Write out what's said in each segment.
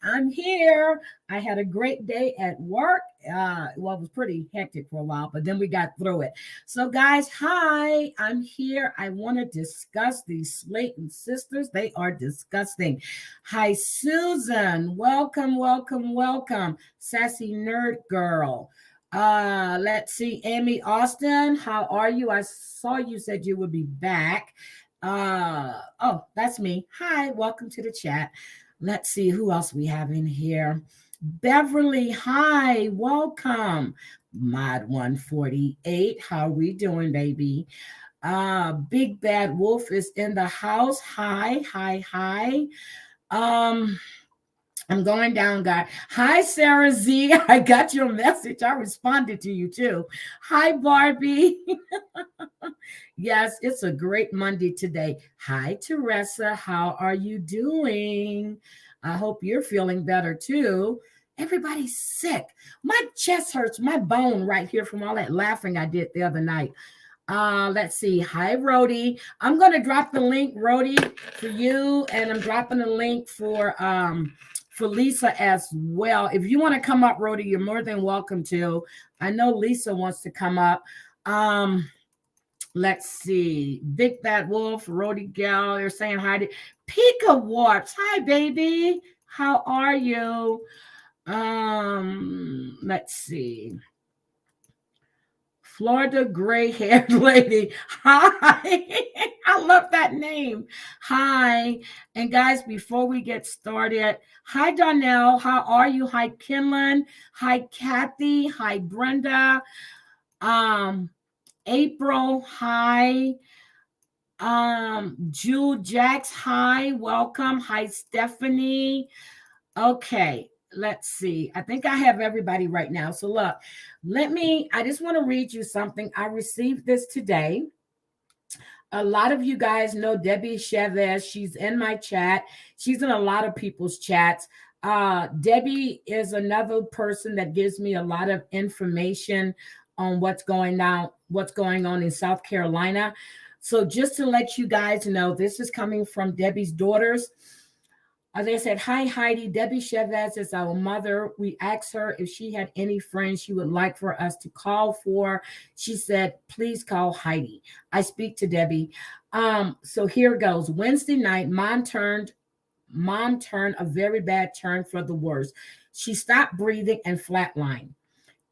I'm here. I had a great day at work. Well, it was pretty hectic for a while, but then we got through it. So, guys, hi, I'm here. I want to discuss these Slaton sisters. They are disgusting. Hi, Susan. Welcome, welcome, welcome. Sassy Nerd Girl. Let's see, Amy Austin. How are you? I saw you said you would be back. Oh, that's me. Hi, welcome to the chat. Let's see who else we have in here. Beverly, hi, welcome. Mod 148. How we doing, baby? Big Bad Wolf is in the house. Hi, hi, hi. Um, I'm going down, guy. Hi, Sarah Z. I got your message. I responded to you too. Hi, Barbie. Yes, it's a great Monday today. Hi, Teresa. How are you doing? I hope you're feeling better too. Everybody's sick. My chest hurts, my bone right here from all that laughing I did the other night. Let's see. Hi, Rody. I'm gonna drop the link, Rody, for you, and I'm dropping the link for Lisa as well. If you want to come up, Rody, you're more than welcome to. I know Lisa wants to come up. Um, let's see. Big Bad Wolf, Rody Gal, they're saying hi to Pika Warps. Hi, baby. How are you? Let's see. Florida gray haired lady. Hi. I love that name. Hi. And guys, before we get started, hi, Donnell. How are you? Hi, Kinlan. Hi, Kathy. Hi, Brenda. Um, April. Hi. Jewel Jax. Hi. Welcome. Hi, Stephanie. Okay, let's see. I think I have everybody right now. So look, I just want to read you something. I received this today. A lot of you guys know Debbie Chavez. She's in my chat. She's in a lot of people's chats. Debbie is another person that gives me a lot of information on what's going on in South Carolina. So just to let you guys know, this is coming from Debbie's daughters. They said, hi, Heidi. Debbie Chavez is our mother. We asked her if she had any friends she would like for us to call for. She said, please call Heidi. I speak to Debbie. So here goes. Wednesday night, mom turned a very bad turn for the worse. She stopped breathing and flatlined.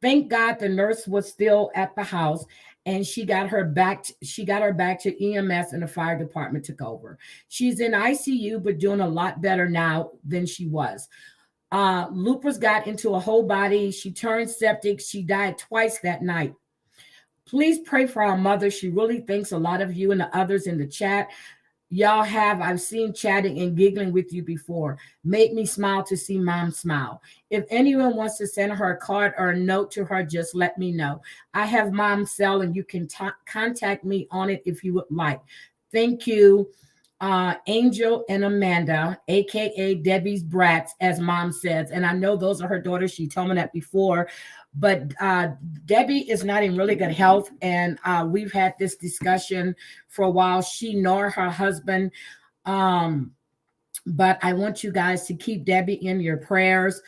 Thank God the nurse was still at the house and she got her back to EMS and the fire department took over. She's in ICU but doing a lot better now than she was. Lupus got into a whole body. She turned septic. She died twice that night. Please pray for our mother. She really thinks a lot of you and the others in the chat. I've seen chatting and giggling with you before. Made me smile to see mom smile. If anyone wants to send her a card or a note to her, just let me know. I have mom's cell and you can contact me on it if you would like. Thank you, Angel and Amanda, aka Debbie's brats, as mom says. And I know those are her daughters. She told me that before. But Debbie is not in really good health, and we've had this discussion for a while. She nor her husband. But I want you guys to keep Debbie in your prayers.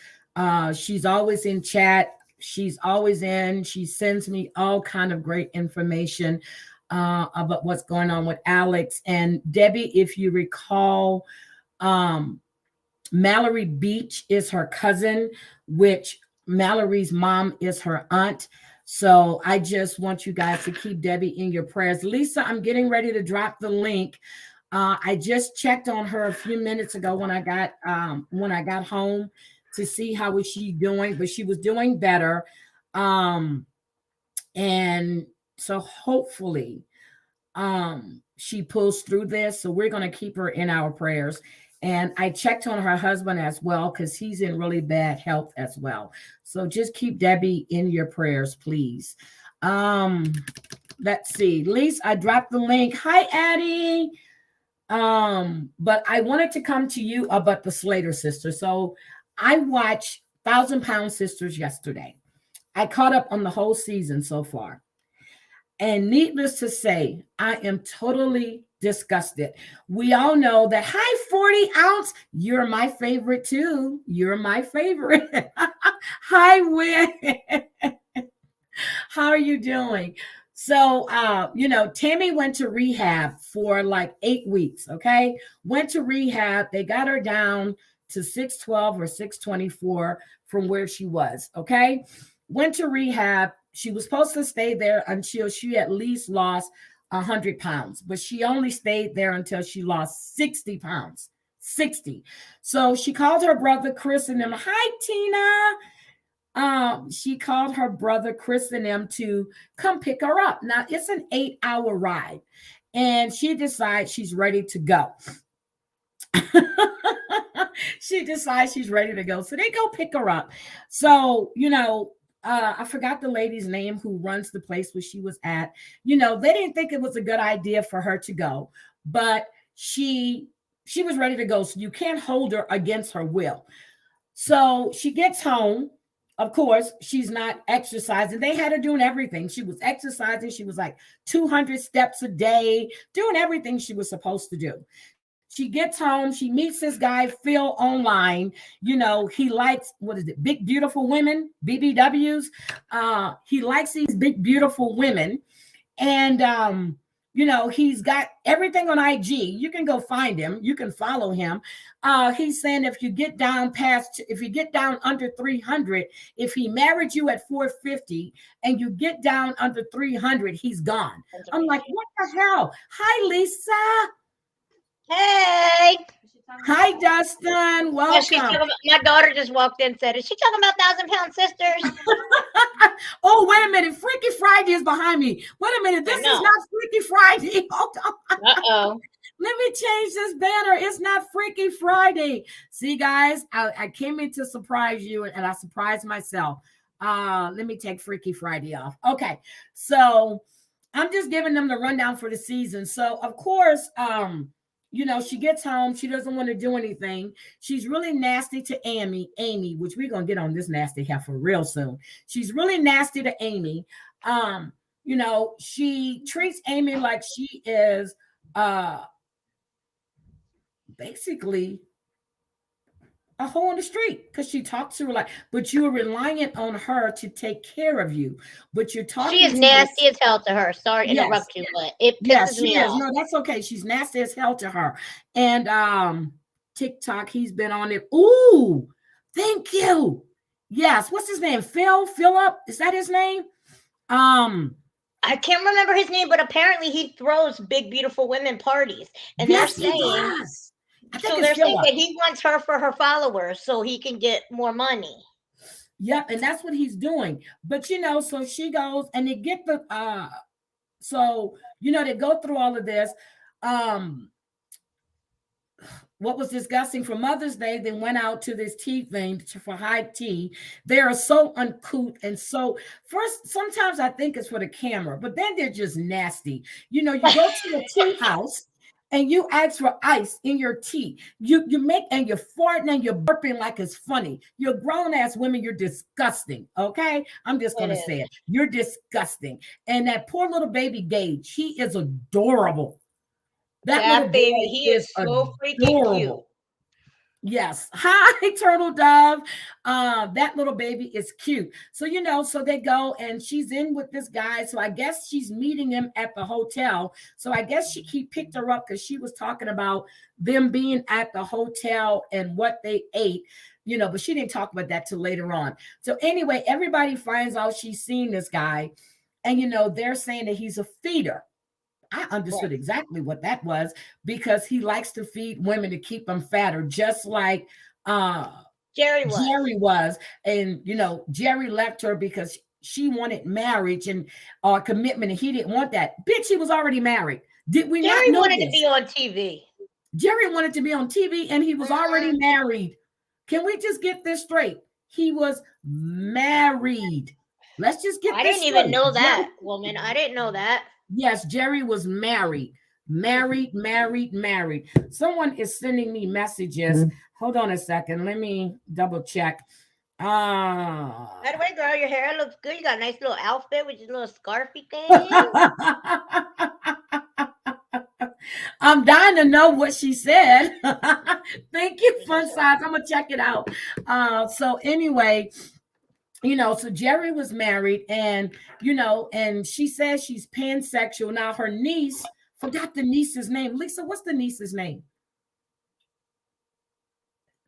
She's always in chat. She's always in. She sends me all kind of great information about what's going on with Alex. And Debbie, if you recall, Mallory Beach is her cousin, which Mallory's mom is her aunt. So I just want you guys to keep Debbie in your prayers. Lisa, I'm getting ready to drop the link. I just checked on her a few minutes ago when I got home to see how was she doing, but she was doing better. And so hopefully she pulls through this. So we're going to keep her in our prayers. And I checked on her husband as well because he's in really bad health as well. So just keep Debbie in your prayers, please. Let's see. Lisa, I dropped the link. Hi, Addie. But I wanted to come to you about the Slater sisters. So I watched 1,000 Pound Sisters yesterday. I caught up on the whole season so far. And needless to say, I am totally disgusted. We all know that high 40 ounce, you're my favorite too. You're my favorite. Hi, Win. How are you doing? So, Tammy went to rehab for like 8 weeks. Okay. Went to rehab. They got her down to 612 or 624 from where she was. Okay. Went to rehab. She was supposed to stay there until she at least lost 100 pounds, but she only stayed there until she lost 60 pounds. 60. So she called her brother Chris and them. Hi, Tina. She called her brother Chris and them to come pick her up. Now it's an 8-hour ride, and she decides she's ready to go. She decides she's ready to go. So they go pick her up. So, I forgot the lady's name who runs the place where she was at. They didn't think it was a good idea for her to go, but she was ready to go. So you can't hold her against her will. So she gets home. Of course, she's not exercising. They had her doing everything. She was exercising. She was like 200 steps a day, doing everything she was supposed to do. She gets home. She meets this guy, Phil, online. He likes, what is it, big, beautiful women, BBWs. He likes these big, beautiful women. And, he's got everything on IG. You can go find him. You can follow him. He's saying if you get down under 300, if he married you at 450 and you get down under 300, he's gone. I'm like, what the hell? Hi, Lisa. Hey. Hi, Dustin. Welcome. My daughter just walked in and said, is she talking about 1,000-pound sisters? Oh, wait a minute. Freaky Friday is behind me. Wait a minute. This is not Freaky Friday. Hold on. Uh-oh. Let me change this banner. It's not Freaky Friday. See, guys, I came in to surprise you, and I surprised myself. Let me take Freaky Friday off. Okay. So I'm just giving them the rundown for the season. So, of course, she gets home. She doesn't want to do anything. She's really nasty to Amy, which we're going to get on this nasty heifer real soon. She's really nasty to Amy. She treats Amy like she is basically a hoe on the street, because she talks to her like, but you are reliant on her to take care of you. But you're talking. She is nasty as hell to her. Sorry to interrupt you, but it pisses me off. No, that's okay. She's nasty as hell to her. And TikTok, he's been on it. Ooh, thank you. Yes, what's his name? Philip? Is that his name? I can't remember his name, but apparently he throws big, beautiful women parties. And yes, they're saying, he does. So they're saying that he wants her for her followers so he can get more money. Yep, and that's what he's doing. But so she goes and they get the they go through all of this. What was disgusting for Mother's Day, they went out to this tea thing for high tea. They are so uncouth and so first, sometimes I think it's for the camera, but then they're just nasty. You go to a tea house and you ask for ice in your tea. You make, and you're farting and you're burping like it's funny. You're grown-ass women. You're disgusting, okay? I'm just going to say it. You're disgusting. And that poor little baby Gage, he is adorable. That baby, he is so freaking cute. Yes. Hi, Turtle Dove. That little baby is cute. So, so they go and she's in with this guy. So I guess she's meeting him at the hotel. So I guess he picked her up because she was talking about them being at the hotel and what they ate, but she didn't talk about that till later on. So anyway, everybody finds out she's seen this guy and, they're saying that he's a feeder. I understood exactly what that was, because he likes to feed women to keep them fatter, just like Jerry was. And, Jerry left her because she wanted marriage and commitment, and he didn't want that. Bitch, he was already married. Did we not know Jerry wanted to be on TV. Jerry wanted to be on TV, and he was already married. Can we just get this straight? He was married. Let's just get this straight. I didn't even know that, woman. I didn't know that. Yes, Jerry was married. Someone is sending me messages. Hold on a second. Let me double check. Ah. By the way, girl, your hair looks good. You got a nice little outfit with your little scarfy thing. I'm dying to know what she said. Thank you, Thank you, Fun sir. Size. I'm gonna check it out. So anyway, so Jerry was married, and and she says she's pansexual. Now her niece, forgot the niece's name. Lisa, what's the niece's name?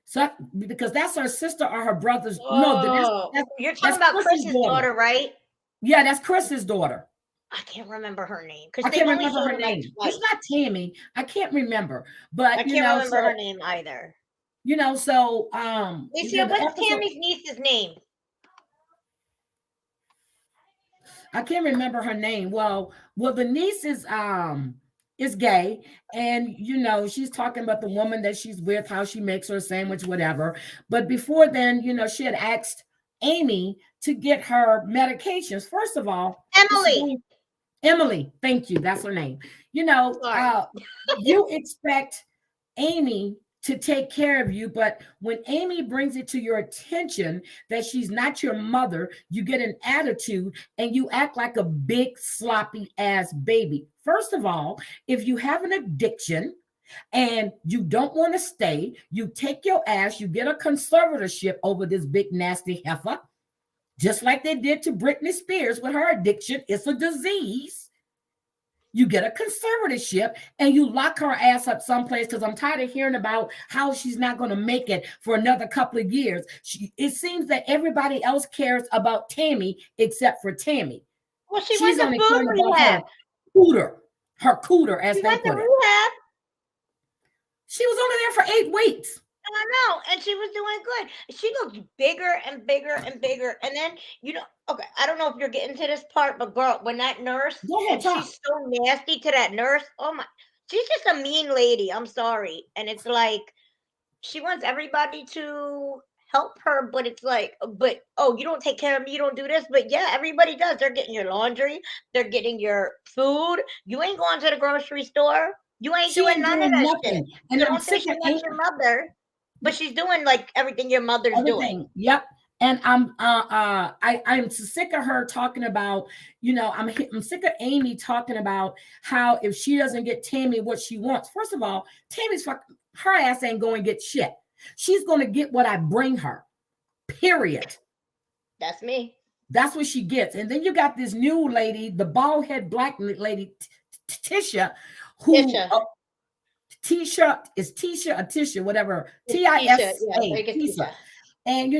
So because that's her sister or her brother's. No, Oh, you're talking that's about Chris's Chris's daughter. daughter, right? Yeah, that's Chris's daughter. I can't remember her name because I they've can't only remember showed her her like name. It's twice. not Tammy. I can't remember. I But can't remember her so name either. so Lucia, the what's episode, Tammy's niece's name? I can't remember her name. Well, the niece is gay, and she's talking about the woman that she's with, how she makes her sandwich, whatever. But before then, she had asked Amy to get her medications. First of all, Emily. Emily, thank you. That's her name. Sorry. You expect Amy to take care of you, but when Amy brings it to your attention that she's not your mother, you get an attitude and you act like a big sloppy ass baby. First of all, if you have an addiction and you don't want to stay, you take your ass, you get a conservatorship over this big nasty heifer, just like they did to Britney Spears with her addiction. It's a disease. You get a conservatorship and you lock her ass up someplace, because I'm tired of hearing about how she's not going to make it for another couple of years. It seems that everybody else cares about Tammy except for Tammy. Well, she She's went to only food caring about rehab. her cooter, as She they went to put it. rehab. She was only there for 8 weeks. I know, and she was doing good. She looked bigger and bigger and bigger. And then, okay, I don't know if you're getting to this part, but girl, when that nurse, Go ahead, and talk. she's so nasty to that nurse, oh my, she's just a mean lady. I'm sorry. And it's like, she wants everybody to help her, but it's like, oh, you don't take care of me, you don't do this. But yeah, everybody does. They're getting your laundry, they're getting your food. You ain't going to the grocery store. You ain't She doing ain't none of doing that shit. nothing. And So I'm don't say sick she's of not your mother. But she's doing like everything your mother's doing. everything. Yep. And I'm sick of her talking about, I'm sick of Amy talking about how if she doesn't get Tammy what she wants. First of all, her ass ain't going to get shit. She's going to get what I bring her. Period. That's me. That's what she gets. And then you got this new lady, the bald head black lady, Tisha, who Tisha is Tisha or Tisha, whatever. Tisha, Tisha. And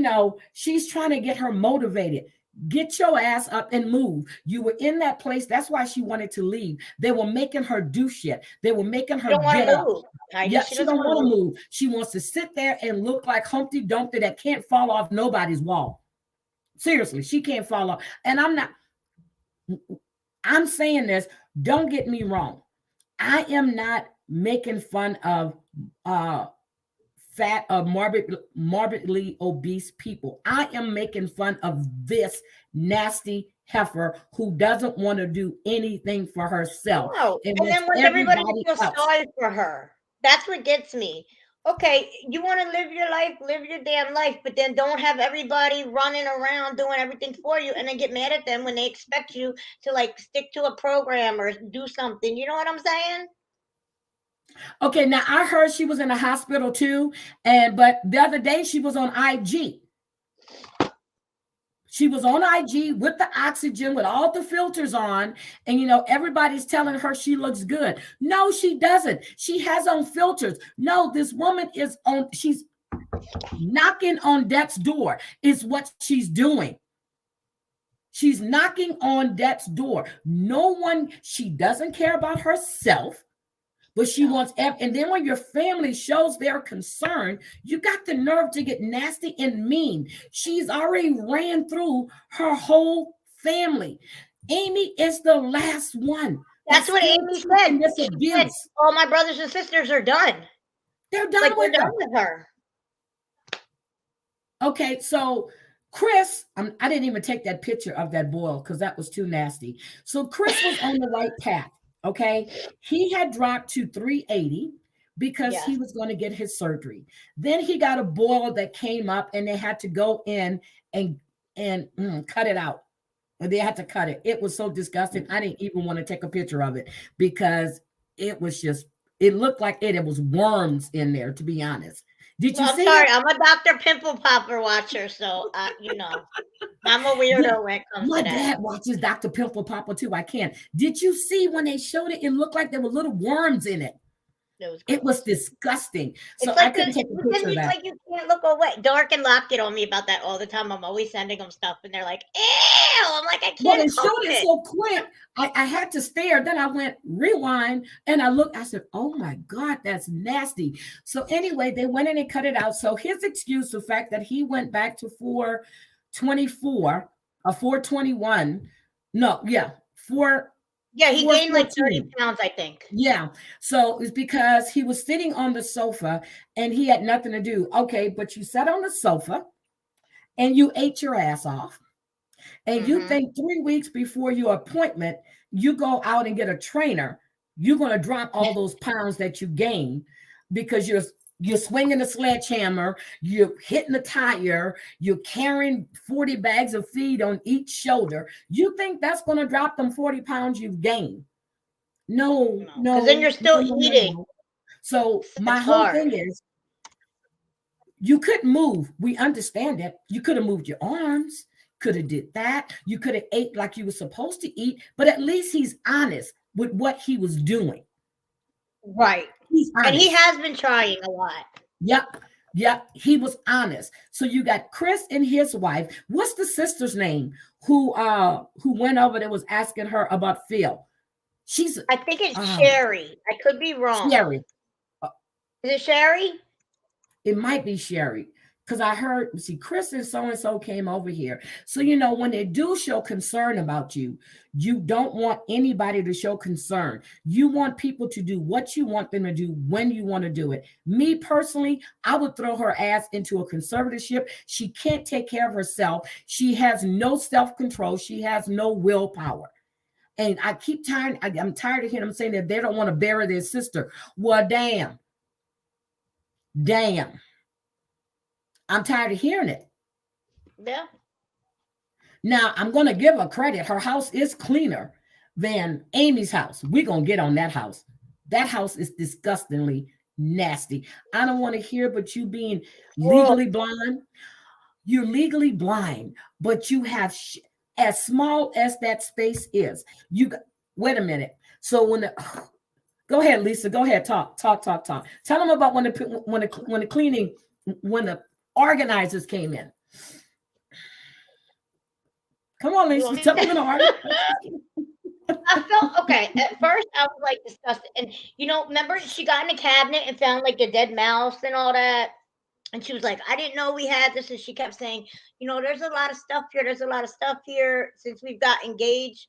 she's trying to get her motivated. Get your ass up and move. You were in that place. That's why she wanted to leave. They were making her do shit. They were making her get up. Yeah, she don't want to move. She wants to sit there and look like Humpty Dumpty that can't fall off nobody's wall. Seriously, she can't fall off. And I'm saying this, don't get me wrong. I am not making fun of fat morbidly obese people. I am making fun of this nasty heifer who doesn't want to do anything for herself. No. And then when everybody feels sorry for her, that's what gets me. Okay, you want to live your life, live your damn life, but then don't have everybody running around doing everything for you and then get mad at them when they expect you to like stick to a program or do something. You know what I'm saying? Okay, now I heard she was in a hospital too, but the other day she was on IG. She was on IG with the oxygen, with all the filters on, and everybody's telling her she looks good. No, she doesn't. She has on filters. No, this woman she's knocking on death's door, is what she's doing. She's knocking on death's door. She doesn't care about herself. But she wants, and then when your family shows their concern, you got the nerve to get nasty and mean. She's already ran through her whole family. Amy is the last one. That's what Amy said. She said, all my brothers and sisters are done. They're done with her. Okay, so Chris, I didn't even take that picture of that boil because that was too nasty. So Chris was on the right path. Okay, he had dropped to 380, because he Yes. was going to get his surgery. Then he got a boil that came up and they had to go in and cut it out. They had to cut it. It was so disgusting. I didn't even want to take a picture of it because it was just, it looked like it was worms in there, to be honest. Did you Well, I'm see sorry. it? I'm a Dr. Pimple Popper watcher, so I'm a Yeah. weirdo when it comes My to that. dad watches Dr. Pimple Popper too. I can't. Did you see when they showed it? It looked like there were little worms in it. It was It was gross. disgusting. So It's I like couldn't take a picture of it's that. like you can't look away. Dark and Lock get on me about that all the time. I'm always sending them stuff, and they're like, "Ew!" I'm like, I Well, can't they help showed it it. so quick, I had to stare. Then I went rewind and I looked, I said, oh my God, that's nasty. So anyway, they went in and cut it out. So his excuse, the fact that he went back to 424 or 421, no, yeah, Yeah, he gained like 30 414. pounds, I think. Yeah. So it's because he was sitting on the sofa and he had nothing to do. Okay, but you sat on the sofa and you ate your ass off. And you Mm-hmm. think 3 weeks before your appointment, you go out and get a trainer, you're going to drop all those pounds that you gain because you're swinging a sledgehammer, you're hitting the tire, you're carrying 40 bags of feed on each shoulder. You think that's going to drop them 40 pounds you've gained? No, No, because then no, you're no, still no, no, eating. no. So my It's whole hard. thing is you couldn't move. We understand that. You could have moved your arms, could have did that. You could have ate like you were supposed to eat, but at least he's honest with what he was doing. Right. He's And he honest. has been trying a lot. Yep. Yep. He was honest. So you got Chris and his wife. What's the sister's name who went over there was asking her about Phil? She's I think it's um Sherry. I could be wrong. Sherry. Is it Sherry? It might be Sherry. Because I heard, see, Chris and so came over here. So, when they do show concern about you, you don't want anybody to show concern. You want people to do what you want them to do when you want to do it. Me personally, I would throw her ass into a conservatorship. She can't take care of herself. She has no self control. She has no willpower. And I'm tired of hearing them saying that they don't want to bury their sister. Well, damn. Damn. I'm tired of hearing it. Yeah. Now, I'm going to give her credit. Her house is cleaner than Amy's house. We're going to get on that house. That house is disgustingly nasty. I don't want to hear but you being legally blind. You're legally blind, but you have, as small as that space is, wait a minute. So go ahead, Lisa, go ahead, talk. Tell them about when the cleaning, when the organizers came in. Come on, Lisa. Tell me when the organizers. I felt okay. At first, I was like disgusted. And, remember she got in a cabinet and found like a dead mouse and all that. And she was like, I didn't know we had this. And she kept saying, there's a lot of stuff here. There's a lot of stuff here since we've got engaged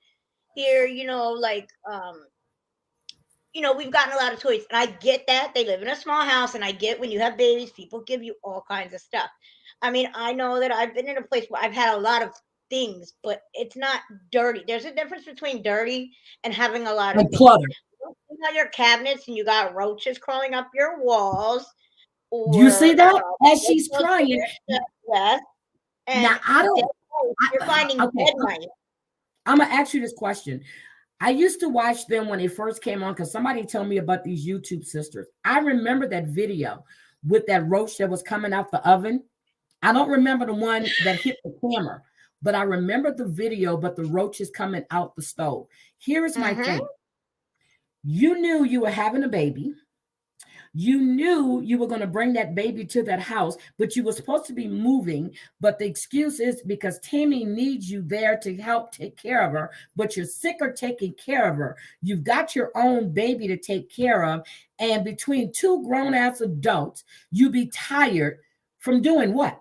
here, we've gotten a lot of toys. And I get that. They live in a small house. And I get when you have babies, people give you all kinds of stuff. I mean, I know that I've been in a place where I've had a lot of things, but it's not dirty. There's a difference between dirty and having a lot of And things. clutter. You got your cabinets and you got roaches crawling up your walls, Do you or see that? As she's crying. yes, and Now, I don't. you're finding Okay, dead mice. I'm going to ask you this question. I used to watch them when they first came on because somebody told me about these YouTube sisters. I remember that video with that roach that was coming out the oven. I don't remember the one that hit the camera, but I remember the video, but the roach is coming out the stove. Here is my thing. You knew you were having a baby. You knew you were going to bring that baby to that house, but you were supposed to be moving. But the excuse is because Tammy needs you there to help take care of her, but you're sick of taking care of her. You've got your own baby to take care of. And between two grown ass adults, you be tired from doing what?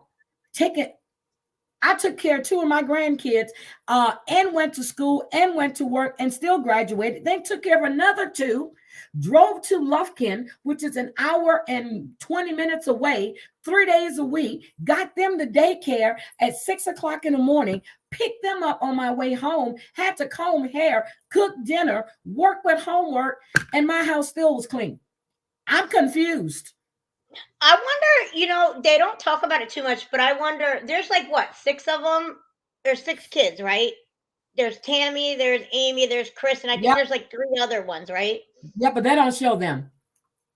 I took care of two of my grandkids and went to school and went to work and still graduated. Then took care of another two, drove to Lufkin, which is an hour and 20 minutes away, 3 days a week, got them to daycare at 6 o'clock in the morning, picked them up on my way home, had to comb hair, cook dinner, work with homework, and my house still was clean. I'm confused. I wonder, they don't talk about it too much, but I wonder, there's like what, 6 of them? There's 6 kids, right? There's Tammy, there's Amy, there's Chris, and I think Yep. there's like 3 other ones, right? Yeah, but they don't show them.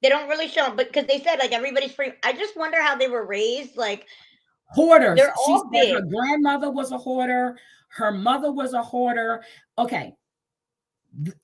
They don't really show them, but because they said like everybody's free. I just wonder how they were raised. Like Hoarders. they're She all said her big. grandmother was a hoarder. Her mother was a hoarder. Okay.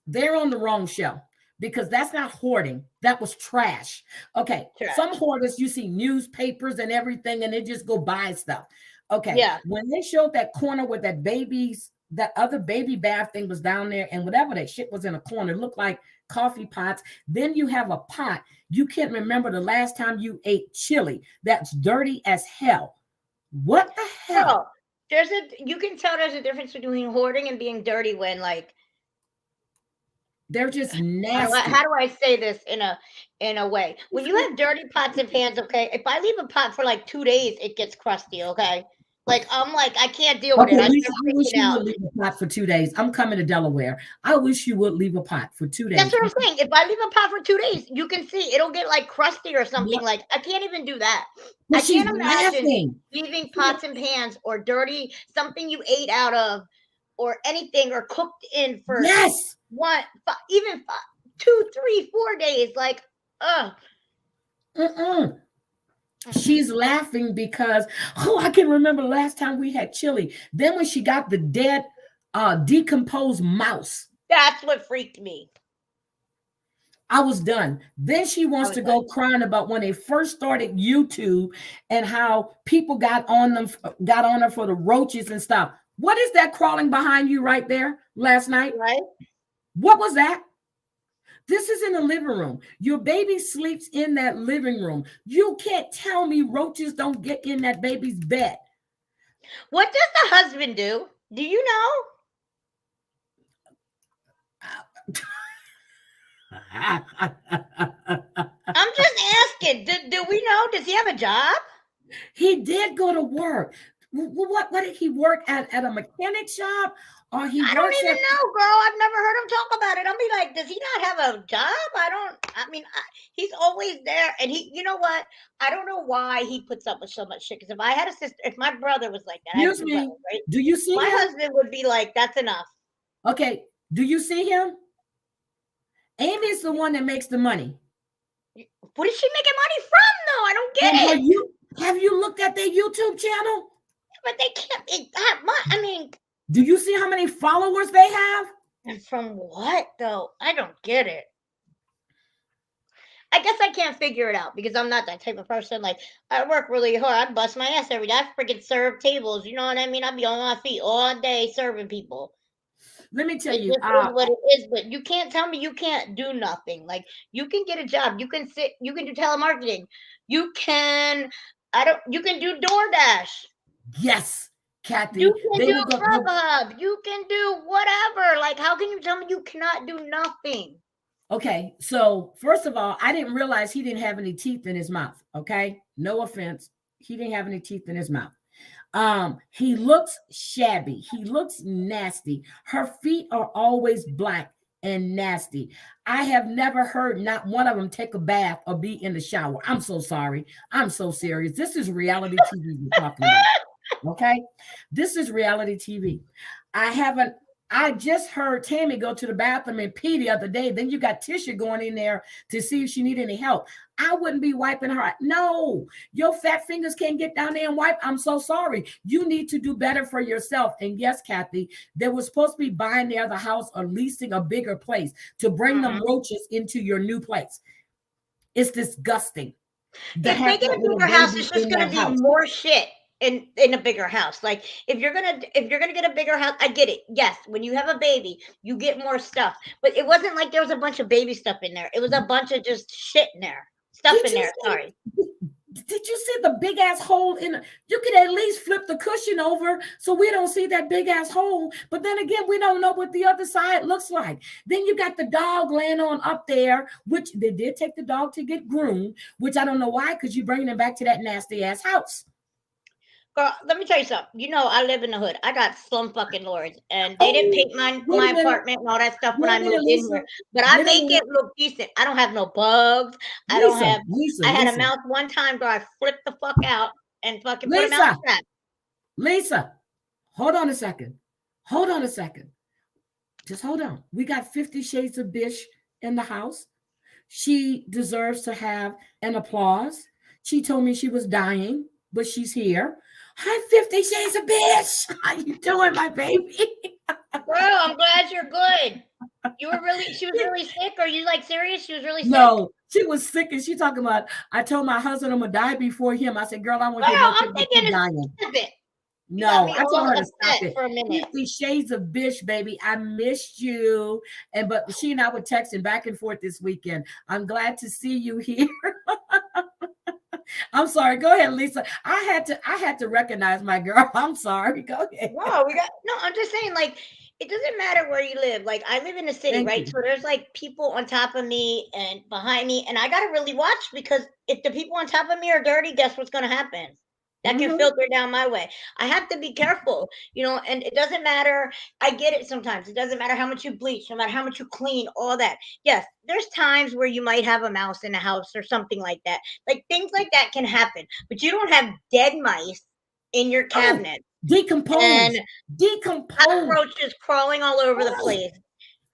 They're on the wrong show because that's not hoarding. That was trash. Okay. Trash. Some hoarders, you see newspapers and everything, and they just go buy stuff. Okay. Yeah. When they showed that corner with that other baby bath thing was down there, and whatever that shit was in a corner, it looked like coffee pots. Then you have a pot. You can't remember the last time you ate chili. That's dirty as hell. What the hell? Oh, you can tell there's a difference between hoarding and being dirty when like they're just nasty. How do I say this in a way? When you have dirty pots and pans, okay, if I leave a pot for like 2 days, it gets crusty, okay? Like I'm like, I can't deal with it. Lisa, I wish you would leave a pot for 2 days. I'm coming to Delaware. I wish you would leave a pot for 2 days. That's what I'm saying. If I leave a pot for 2 days, you can see it'll get like crusty or something. Yep. Like I can't even do that. But I can't imagine leaving pots and pans or dirty something you ate out of or anything or cooked in for even 2, 3, 4 days. Like, She's laughing because, I can remember the last time we had chili. Then when she got the dead, decomposed mouse. That's what freaked me. I was done. Then she wants to go crying about when they first started YouTube and how people got on her for the roaches and stuff. What is that crawling behind you right there last night? Right. What was that? This is in the living room. Your baby sleeps in that living room. You can't tell me roaches don't get in that baby's bed. What does the husband do? Do you know? I'm just asking. Do we know? Does he have a job? He did go to work. What did he work at a mechanic shop? Or I don't even know, girl. I've never heard him talk about it. I'll be like, does he not have a job? He's always there. And you know what? I don't know why he puts up with so much shit. Because if I had a sister, if my brother was like that, excuse me, right? Do you see my husband would be like, that's enough. Okay. Do you see him? Amy's the one that makes the money. What is she making money from, though? I don't get it. Have you looked at their YouTube channel? But they can't make that much. Do you see how many followers they have? And from what, though? I don't get it. I guess I can't figure it out because I'm not that type of person. Like, I work really hard. I bust my ass every day. I freaking serve tables. You know what I mean? I'll be on my feet all day serving people. Let me tell you. This is what it is, but you can't tell me you can't do nothing. Like, you can get a job. You can do telemarketing. You can do DoorDash. Yes, Kathy. You can do Grubhub. You can do whatever. Like, how can you tell me you cannot do nothing? Okay, so first of all, I didn't realize he didn't have any teeth in his mouth. Okay, no offense. He didn't have any teeth in his mouth. He looks shabby. He looks nasty. Her feet are always black and nasty. I have never heard not one of them take a bath or be in the shower. I'm so sorry. I'm so serious. This is reality TV we're talking about. Okay, this is reality TV. I just heard Tammy go to the bathroom and pee the other day. Then you got Tisha going in there to see if she need any help. I wouldn't be wiping her. No, your fat fingers can't get down there and wipe. I'm so sorry. You need to do better for yourself. And yes, Kathy, they were supposed to be buying the other house or leasing a bigger place to bring them roaches into your new place. It's disgusting. If they get a bigger house, it's just going to be more shit. In a bigger house. Like if you're gonna get a bigger house, I get it. Yes, when you have a baby, you get more stuff. But it wasn't like there was a bunch of baby stuff in there. It was a bunch of just shit in there. Sorry. Did you see the big ass hole in? You could at least flip the cushion over so we don't see that big ass hole. But then again, we don't know what the other side looks like. Then you got the dog laying on up there, which they did take the dog to get groomed, which I don't know why, because you're bringing him back to that nasty ass house. Girl, let me tell you something. You know, I live in the hood. I got slum fucking lords, and they didn't Oh, paint my wait a minute. apartment and all that stuff when Wait I a minute, moved in Lisa. here. But I Wait a make minute. it look decent. I don't have no bugs. I don't Lisa, have. Lisa, I had a Lisa, mouse one time, girl. I flipped the fuck out and fucking put a mouse Lisa, trap. Lisa. Hold on a second. Hold on a second. Just hold on. We got 50 Shades of Bish in the house. She deserves to have an applause. She told me she was dying, but she's here. Hi, 50 Shades of Bish. How you doing, my baby? Girl, I'm glad you're good. You were really. She was really sick. Are you like serious? She was really sick. No, she was sick and she talking about, I told my husband I'm gonna die before him. I said, girl, I won't Girl, hear nothing I'm about you thinking dying. stop it. You got No, me I told all her to stop upset it. for a minute. 50 Shades of Bish, baby. I missed you. And but she and I were texting back and forth this weekend. I'm glad to see you here. I'm sorry. Go ahead, Lisa. I had to recognize my girl. I'm sorry. Go ahead. No, we got no. I'm just saying, like, it doesn't matter where you live. Like, I live in a city, Thank right? you. So there's like people on top of me and behind me, and I gotta really watch because if the people on top of me are dirty, guess what's gonna happen? That can Hmm. filter down my way. I have to be careful, you know. And it doesn't matter. I get it sometimes. It doesn't matter how much you bleach, no matter how much you clean, all that. Yes, there's times where you might have a mouse in the house or something like that. Like things like that can happen, but you don't have dead mice in your Oh, cabinet and decompose. Decompose. cockroaches crawling all over the Oh, place.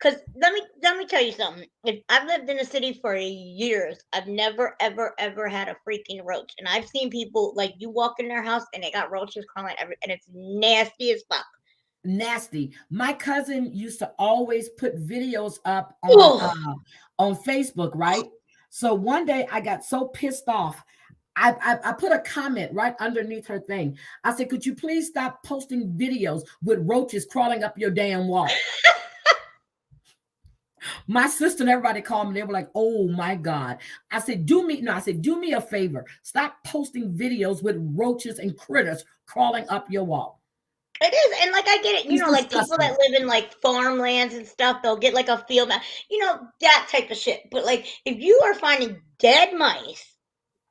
Cause let me tell you something. If I've lived in a city for years, I've never ever had a freaking roach, and I've seen people like you walk in their house and they got roaches crawling every, and it's nasty as fuck. nasty. My cousin used to always put videos up Oh, on Facebook, right? So one day I got so pissed off. I put a comment right underneath her thing. I said, could you please stop posting videos with roaches crawling up your damn wall? My sister and everybody called me. They were like, oh my God. I said, do me a favor. Stop posting videos with roaches and critters crawling up your wall. it is, and like I get it. You It's know, like people disgusting. that live in like farmlands and stuff, they'll get like a field mouse, you know, that type of shit. But like, if you are finding dead mice,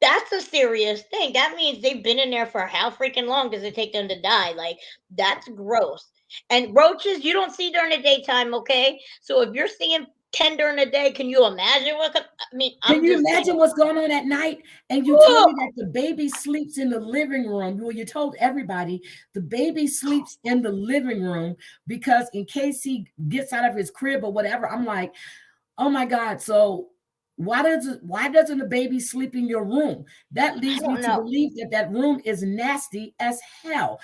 that's a serious thing. That means they've been in there for how freaking long does it take them to die? Like, that's gross. And roaches, you don't see during the daytime, okay? So if you're seeing 10 during the day, can you imagine what? I mean, Can I'm you just imagine saying. what's going on at night? And you told Ugh, me that the baby sleeps in the living room. Well, you told everybody the baby sleeps in the living room because in case he gets out of his crib or whatever. I'm like, oh my God. So why doesn't the baby sleep in your room? That I leads me don't to know. believe that that room is nasty as hell.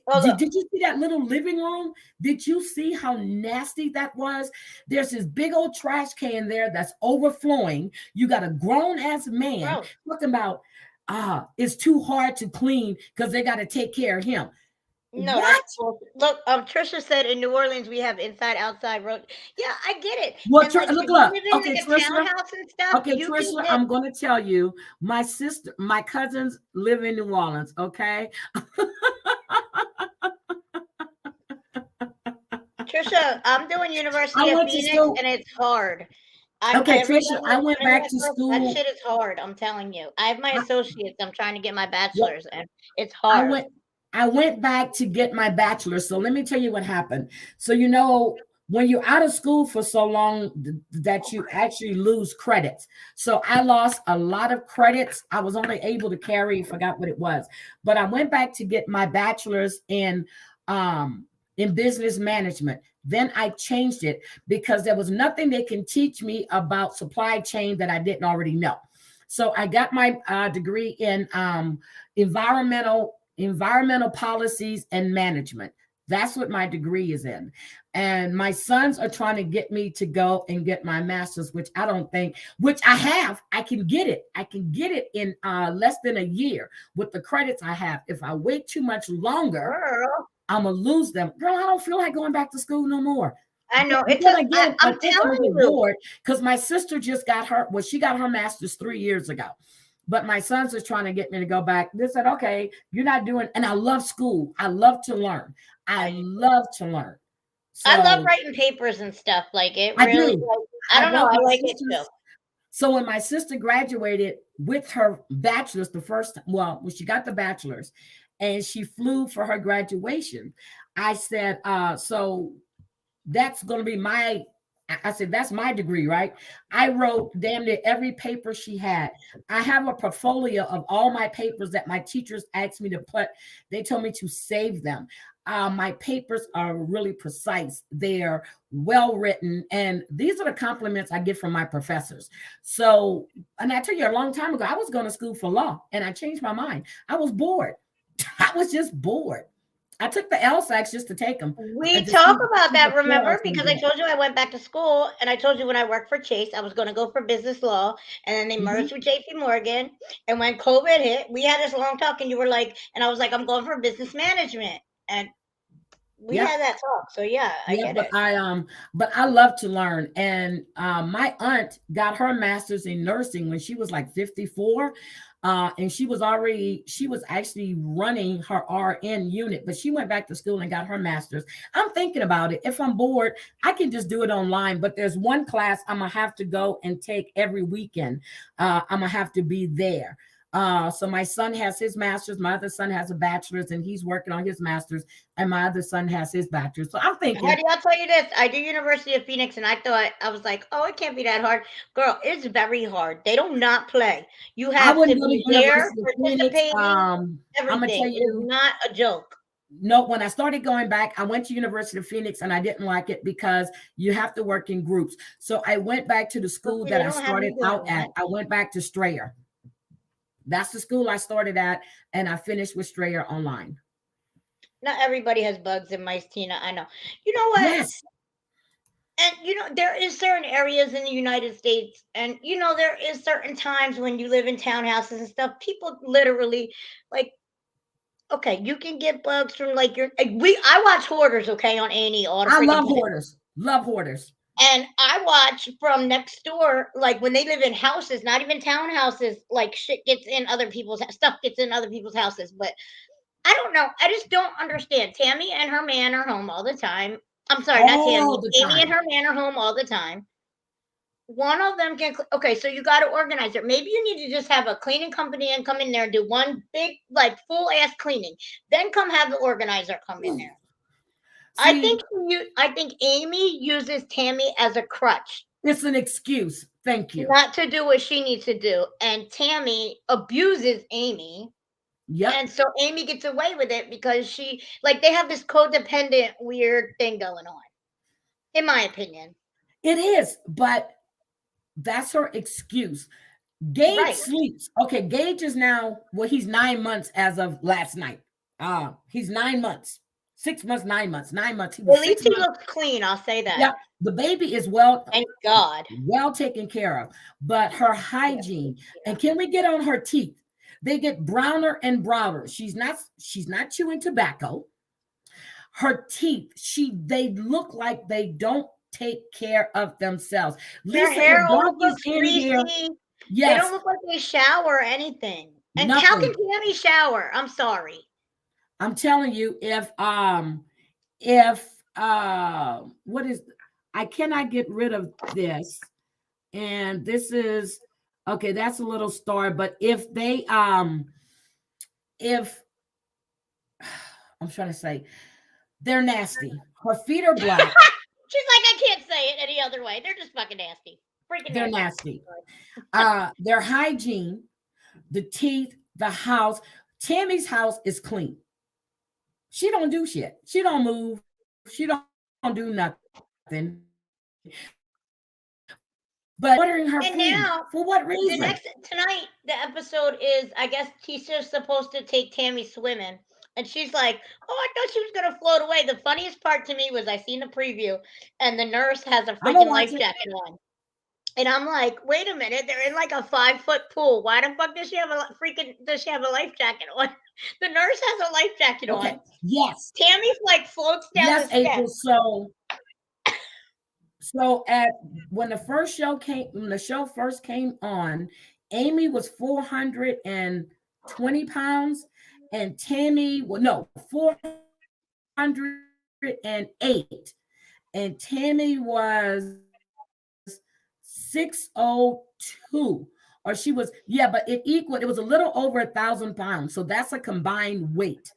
Oh, look. Did you see that little living room? Did you see how nasty that was? There's this big old trash can there that's overflowing. You got a grown ass man Gross. talking about it's too hard to clean because they got to take care of him. No, that's What? bullshit. Look, Trisha said in New Orleans we have inside outside road. Yeah, I get it. Well, And like look if you up. live in Okay, like a Trisha. townhouse and stuff, Okay, you can Trisha, get I'm going to tell you, my cousins live in New Orleans. Okay. Trisha, I'm doing I University of went to Phoenix school. and it's hard. Okay, Trisha, Everybody I that's went been back there to for that school. shit is hard. I'm telling you. I have my I, associates. I'm trying to get my well, bachelor's, and it's I hard. went I went back to get my bachelor's. So let me tell you what happened. So when you're out of school for so long that you actually lose credits. So I lost a lot of credits. I was only able to carry, forgot what it was. But I went back to get my bachelor's in business management. Then I changed it because there was nothing they can teach me about supply chain that I didn't already know. So I got my degree in environmental policies and management. That's what my degree is in. And my sons are trying to get me to go and get my master's, which I don't think, which I have. I can get it. I can get it in less than a year with the credits I have. If I wait too much longer, Girl, I'm going to lose them. Girl, I don't feel like going back to school no more. I know. But It's then just again, I I'm think I'm gonna telling get you. bored because my sister just got her. Well, she got her master's 3 years ago, but my sons are trying to get me to go back. They said, "Okay, you're not doing." And I love school. I love to learn. I love to learn. I love So writing papers and stuff. Like it I really. do. Like, I I don't know. wrote I my like it too. sister's. So when my sister graduated with her bachelor's the first time, well, when she got the bachelor's, and she flew for her graduation. I said, so that's going to be my, I said, that's my degree, right? I wrote damn near every paper she had. I have a portfolio of all my papers that my teachers asked me to put. They told me to save them. My papers are really precise. They're well written. And these are the compliments I get from my professors. So, and I tell you a long time ago, I was going to school for law and I changed my mind. I was bored. I was just bored. I took the LSATs just to take them We and to talk see, about the that, score I was remember? going to Because I get. told you I went back to school, and I told you when I worked for Chase, I was going to go for business law, and then they Mhm. merged with JP Morgan. And when COVID hit, we had this long talk, and you were like, and I was like, I'm going for business management. And we Yep. had that talk. So yeah, I Yeah, get it. but I love to learn. And my aunt got her master's in nursing when she was like 54. And she was actually running her RN unit, but she went back to school and got her master's. I'm thinking about it. If I'm bored, I can just do it online. But there's one class I'm gonna have to go and take every weekend. I'm gonna have to be there. So my son has his master's, my other son has a bachelor's, and he's working on his master's, and my other son has his bachelor's. So I'm thinking Heidi, I'll tell you this. I do University of Phoenix, and I was like, oh, it can't be that hard. Girl, it's very hard. They don't not play. You I have to wouldn't go to be there, University of Phoenix. participating, I'm gonna tell everything. It is you, not a joke. no, when I started going back, I went to University of Phoenix and I didn't like it because you have to work in groups. So I went back to the school Okay, that they I don't have started me doing out that. at. I went back to Strayer. That's the school I started at, and I finished with Strayer online. Not everybody has bugs and mice, Tina. I know. You know what? Yes, And there is certain areas in the United States, and there is certain times when you live in townhouses and stuff. People literally, like, okay, you can get bugs from like your. I watch Hoarders, okay, on A&E all the I freaking love time. hoarders. Love hoarders. And I watch from next door, like when they live in houses, not even townhouses, like shit gets in other people's stuff gets in other people's houses. But I don't know. I just don't understand. Tammy and her man are home all the time. I'm sorry, not All Tammy. the Amy and time. her man are home all the time. One of them can. Okay, so you got to organize it. Maybe you need to just have a cleaning company and come in there and do one big, like full ass cleaning. Then come have the organizer come in there. See, I think Amy uses Tammy as a crutch, it's an excuse. Thank you. not to do what she needs to do. And Tammy abuses Amy. Yep, And so Amy gets away with it because they have this codependent weird thing going on, in my opinion. it is, but that's her excuse. Gage Right. sleeps. Okay, Gage is now, well, he's 9 months as of last night. He's 9 months, 6 months, 9 months, 9 months. He At was least 6 he months. looks clean, I'll say that. Yep. The baby is well, Thank God. well taken care of, but her Yeah. hygiene, Yeah. and can we get on her teeth? They get browner and browner. She's not chewing tobacco. Her teeth, they look like they don't take care of themselves. Their Lisa, hair if always doggy's looks in here, greasy. They don't yes, look like they shower or anything. And how can nothing. Tammy shower? I'm sorry. I'm telling you, if what is, I cannot get rid of this, and this is okay, that's a little star, but if I'm trying to say, they're nasty. Her feet are black, She's like, I can't say it any other way. They're just fucking nasty. Freaking they're nasty. nasty. Their hygiene, the teeth, the house. Tammy's house is clean. She don't do shit. She don't move. She don't do nothing. But ordering her And food now for what the reason? next tonight, the episode is, I guess Tisha's supposed to take Tammy swimming. And she's like, oh, I thought she was gonna float away. The funniest part to me was I seen the preview and the nurse has a I'm gonna freaking watch life it. jacket on. And I'm like, wait a minute, they're in like a 5-foot pool. Why the fuck does she have a life jacket on? The nurse has a life jacket Okay. on. Yes. Tammy's like floats down the Yes, steps. April. So at when the show first came on, Amy was 420 pounds, and Tammy, well, no, 408, and Tammy was 602 or or she was, yeah, but it was a little over 1,000 pounds. So that's a combined weight.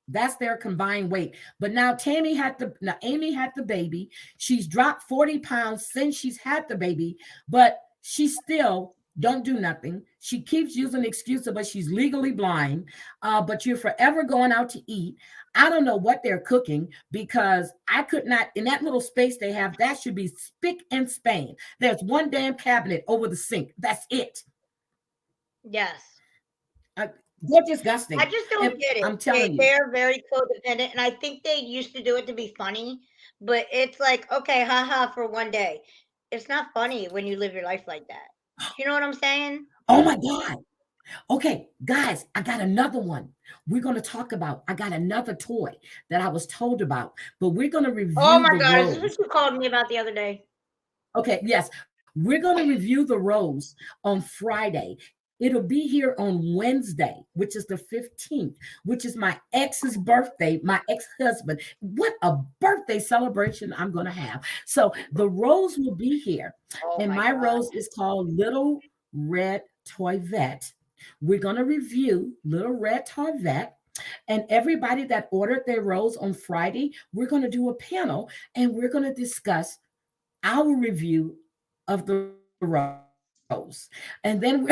That's their combined weight. But now Amy had the baby. She's dropped 40 pounds since she's had the baby, but she still don't do nothing. She keeps using excuses, but she's legally blind. But you're forever going out to eat. I don't know what they're cooking because I could not, in that little space they have, that should be spick and span. There's one damn cabinet over the sink. That's it. Yes. They're disgusting. I just don't get it. I'm telling you. They're very codependent, and I think they used to do it to be funny, but it's like, okay, haha, for one day. It's not funny when you live your life like that. You know what I'm saying? Oh my God. Okay, guys, I got another one. We're going to talk about. I got another toy that I was told about, but we're going to review. Oh my God, is this what you called me about the other day? Okay, yes. We're going to review the rose on Friday. It'll be here on Wednesday, which is the 15th, which is my ex's birthday, my ex-husband. What a birthday celebration I'm going to have. So the rose will be here. And my rose is called Little Red Toyvette. We're going to review Little Red Toyvette. And everybody that ordered their rose on Friday, we're going to do a panel and we're going to discuss our review of the rose. And then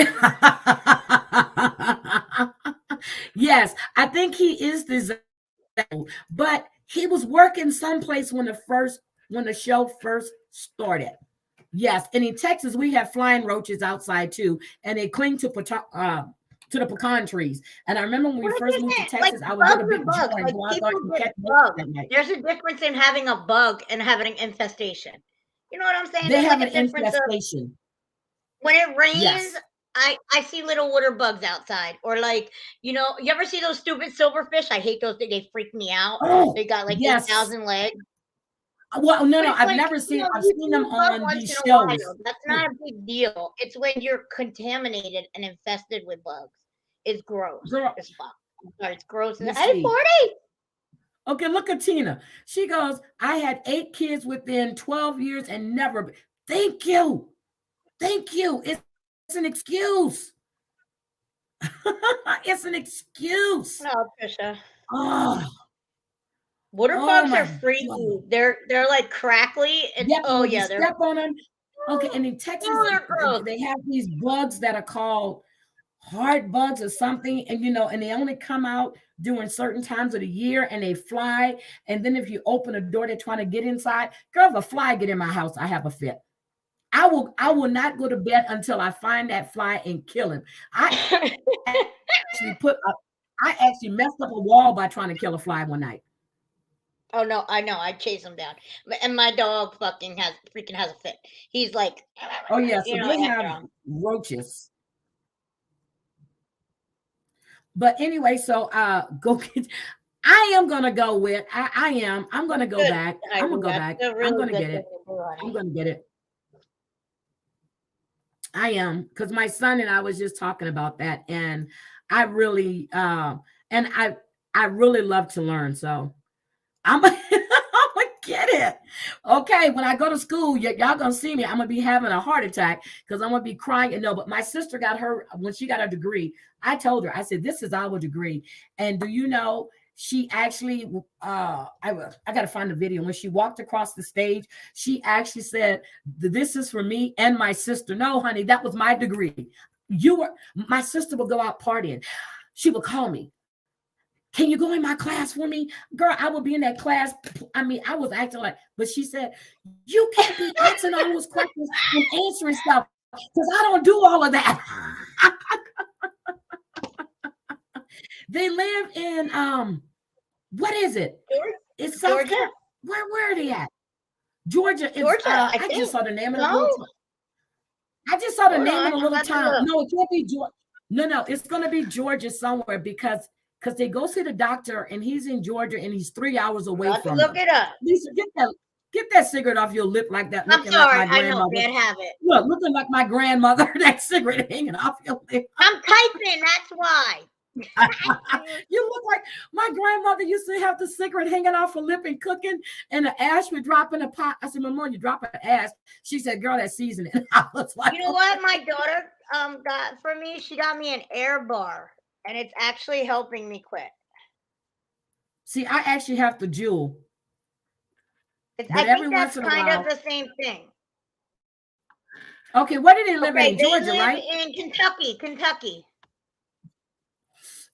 yes, I think he is disabled, but he was working someplace when the show first started. Yes, and in Texas we have flying roaches outside too, and they cling to the pecan trees. And I remember when we first moved to Texas, I would get a big bug. There's a difference in having a bug and having an infestation. You know what I'm saying? They have an infestation. When it rains, yes. I see little water bugs outside. Or like, you ever see those stupid silverfish? I hate those. They freak me out. Oh, they got like yes. 8,000 legs. Well, no, I've never seen. I've seen them on these shows. That's not a big deal. It's when you're contaminated and infested with bugs. It's gross. Girl, it's fuck. I'm sorry, it's gross. Hey, 40. Okay, look at Tina. She goes, I had 8 kids within 12 years and never. Thank you. Thank you. It's an excuse. It's an excuse. No, Trisha. Oh. Water bugs are freaky. God. They're like crackly. Yep, they're step on them. Okay, and in Texas, they have these bugs that are called hard bugs or something, and and they only come out during certain times of the year, and they fly. And then if you open a door, they're trying to get inside. Girl, if a fly get in my house, I have a fit. I will not go to bed until I find that fly and kill him. I actually messed up a wall by trying to kill a fly one night. Oh no, I know. I chase him down, and my dog has a fit. He's like, oh yeah, so they have roaches. But anyway, so go get. I am gonna go with. I'm gonna go back. I'm gonna go back. I'm gonna get it. I'm gonna get it. I am, because my son and I was just talking about that, and I really really love to learn. So I'm gonna get it. Okay, when I go to school, y'all gonna see me. I'm gonna be having a heart attack because I'm gonna be crying. And no, but my sister got her when she got her degree. I told her, I said, this is our degree. And do you know, she actually, I got to find the video. When she walked across the stage, she actually said, this is for me and my sister. No, honey, that was my degree. My sister would go out partying. She would call me. Can you go in my class for me? Girl, I would be in that class. I mean, I was acting like, but she said, you can't be asking all those questions and answering stuff because I don't do all of that. They live in what is it? Georgia. It's South Carolina. Where are they at? Georgia. I just saw the name of the little. I just saw the name of the little town. No, it can't be Georgia. No, it's gonna be Georgia somewhere because they go see the doctor and he's in Georgia and he's 3 hours away from. Look it up. Lisa, get that cigarette off your lip like that. I'm sorry, like I know, bad habit. Look, looking like my grandmother. That cigarette hanging off your lip. I'm typing. That's why. You look like my grandmother used to have the cigarette hanging off her lip and cooking, and the ash would drop in the pot. I said, Mama, you drop an ash. She said, girl, that's seasoning. I was like, You know what my daughter got for me? She got me an air bar, and it's actually helping me quit. see, I actually have to jewel, I but every think that's once in a kind of while. the same thing. Okay, where do they live Okay, in? they Georgia, live right? in Kentucky, Kentucky,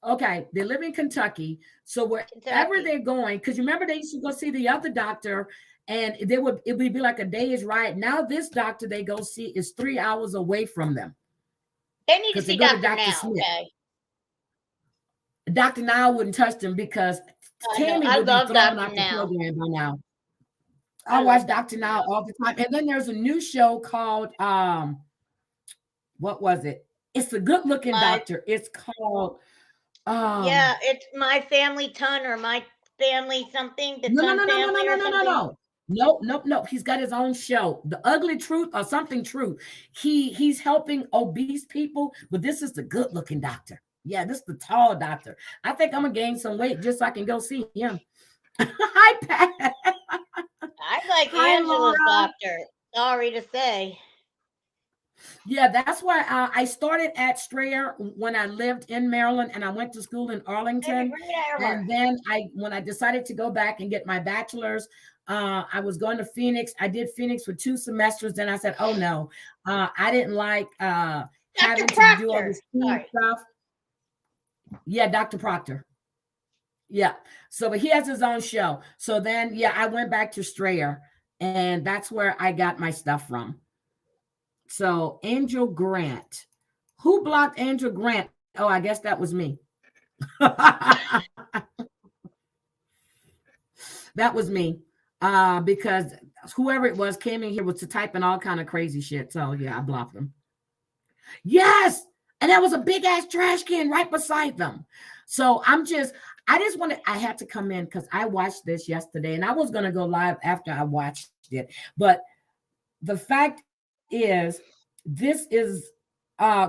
Okay, they live in Kentucky. So wherever Kentucky. they're going, because you remember they used to go see the other doctor, and it would be like a day's ride. Now this doctor they go see is 3 hours away from them They need to because they see go to Doctor Dr. Now. Smith. Okay, Dr. Now wouldn't touch them because I know. Tammy I would be love thrown Doctor off the Now. program by now. I I watch love Dr. Doctor Now Now. all the time. And then there's a new show called what was it? It's a good looking My doctor. It's called um Yeah, it's My Family Ton or My Family something, the no no Ton no no no no Family no or no no something. no. No, nope, nope. He's got his own show, The Ugly Truth or something Truth. He's helping obese people, but this is the good looking doctor. Yeah, this is the tall doctor. I think I'm gonna gain some weight just so I can go see him. Hi, Pat. I like Hi, Angela's Laura. doctor. Sorry to say. Yeah, that's why I started at Strayer when I lived in Maryland, and I went to school in Baby, Arlington. bring me that air bar. And then when I decided to go back and get my bachelor's, I was going to Phoenix. I did Phoenix for 2 semesters. Then I said, oh no, I didn't like Dr. having to do all Proctor. this food Sorry. stuff. Yeah, Dr. Proctor. Yeah. So, but he has his own show. So then, yeah, I went back to Strayer, and that's where I got my stuff from. So Angel Grant. Who blocked Angel Grant? Oh, I guess that was me. That was me. Because whoever it was came in here was to typing all kind of crazy shit. So yeah, I blocked them. Yes. And there was a big ass trash can right beside them. So I had to come in because I watched this yesterday and I was going to go live after I watched it. But the fact is, this is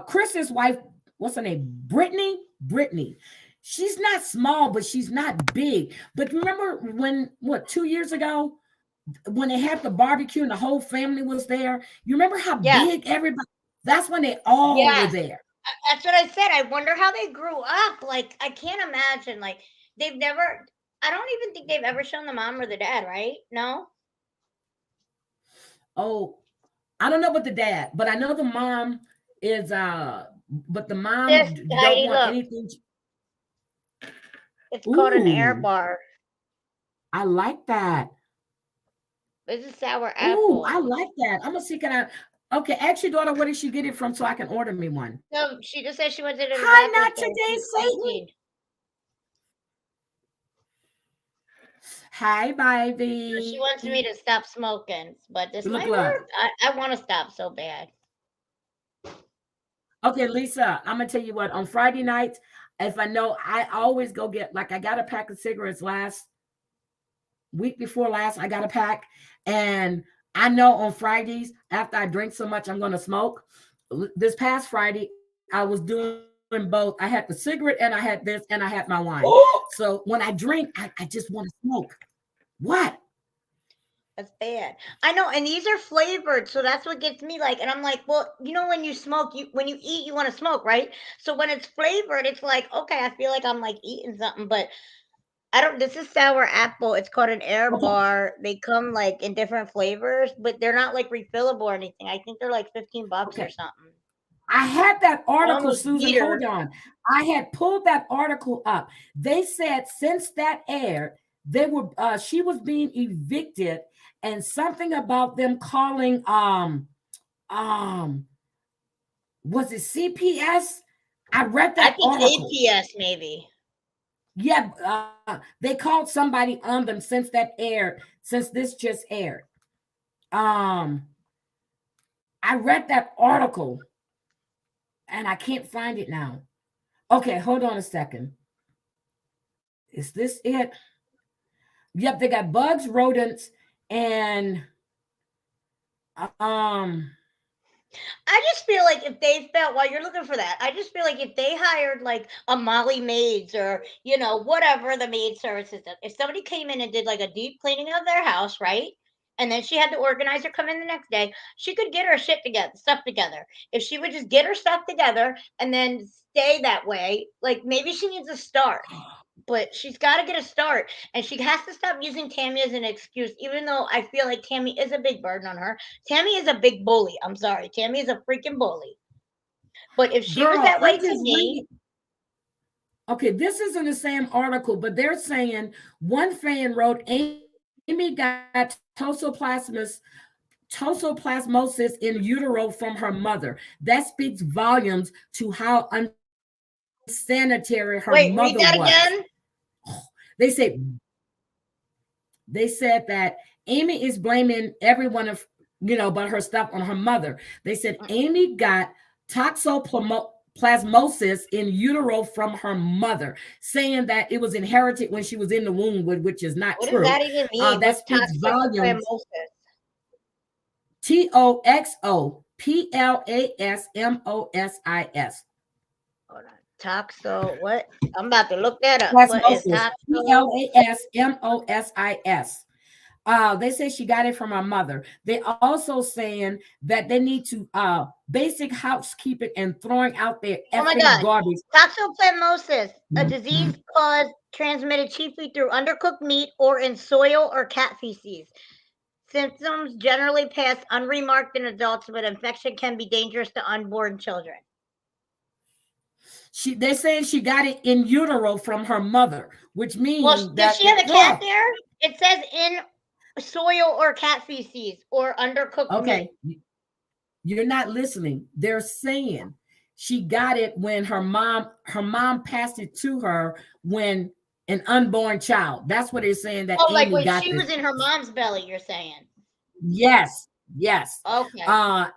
Chris's wife. What's her name? Brittany. She's not small, but she's not big. But remember when, 2 years ago, when they had the barbecue and the whole family was there? You remember how Yes. big everybody? That's when they all were Yes. there. That's what I said. I wonder how they grew up. Like, I can't imagine. Like, they've never, I don't even think they've ever shown the mom or the dad, right? No? Oh, I don't know about the dad, but I know the mom is but the mom This, don't Heidi, want look. anything. It's called an air Ooh, bar. I like that. This is sour Ooh, apple. I like that. I'm gonna see. Can I? Okay, ask your daughter where did she get it from so I can order me one. No, she just said she went to the Hi, tobacco not store. today, She's Satan. 18. Hi, So she baby. wants me to stop smoking, but this Look, might look. work. I want to stop so bad. Okay, Lisa, I'm gonna tell you what. On Friday nights, if I know, I always go get like I got a pack of cigarettes last week before last. I got a pack, and I know on Fridays after I drink so much, I'm gonna smoke. This past Friday, I was doing both. I had the cigarette and I had this and I had my wine. So when I drink, I just want to smoke. What? That's bad. I know, and these are flavored, so that's what gets me like. And I'm like, well, when you smoke, when you eat, you want to smoke, right? So when it's flavored, it's like, okay, I feel like I'm like eating something, but I don't. This is sour apple. It's called an air Okay. bar. They come like in different flavors, but they're not like refillable or anything. I think they're like $15 or Okay. something. I had that article, Almost Susan. Hold liter. on. I had pulled that article up. They said since that aired, they were she was being evicted, and something about them calling um was it CPS? I read I that think article. APS maybe. Yeah, they called somebody on them since this just aired. Um, I read that article and I can't find it now. Okay, hold on a second. Is this it? Yep, they got bugs, rodents, and um I just feel like if they felt while you're looking for that, I just feel like if they hired like a Molly maids or whatever the maid services, if somebody came in and did like a deep cleaning of their house, right? And then she had the organizer come in the next day, she could get her shit together, stuff together. If she would just get her stuff together and then stay that way, like maybe she needs a start, but she's got to get a start, and she has to stop using Tammy as an excuse, even though I feel like Tammy is a big burden on her. Tammy is a big bully. I'm sorry. Tammy is a freaking bully. But if she was Girl, that way I'm to just me, reading. Okay, this isn't the same article, but they're saying one fan wrote Amy got toxoplasmosis in utero from her mother. That speaks volumes to how unsanitary her wait, read mother that was. again. They say they said that Amy is blaming everyone of but her stuff on her mother. They said Amy got toxoplasmosis in utero from her mother, saying that it was inherited when she was in the womb, which is not What does true. that even mean? That What's speaks volumes. toxoplasmosis? Toxoplasmosis. Hold on. Toxo, what? I'm about to look that up. What is Plasmosis. toxo? Plasmosis. They say she got it from her mother. They also saying that they need to basic housekeeping and throwing out their Oh my effing God. garbage. Toxoplasmosis, a disease caused transmitted chiefly through undercooked meat or in soil or cat feces. Symptoms generally pass unremarked in adults, but infection can be dangerous to unborn children. They're saying she got it in utero from her mother, which Well, means does that she have a cat there? It says in soil or cat feces or undercooked meat. Okay, you're not listening. They're saying she got it when her mom passed it to her when an unborn child. That's what they're saying, that Oh, like Amy when got she this. was in her mom's belly, you're saying? Yes, yes. Okay.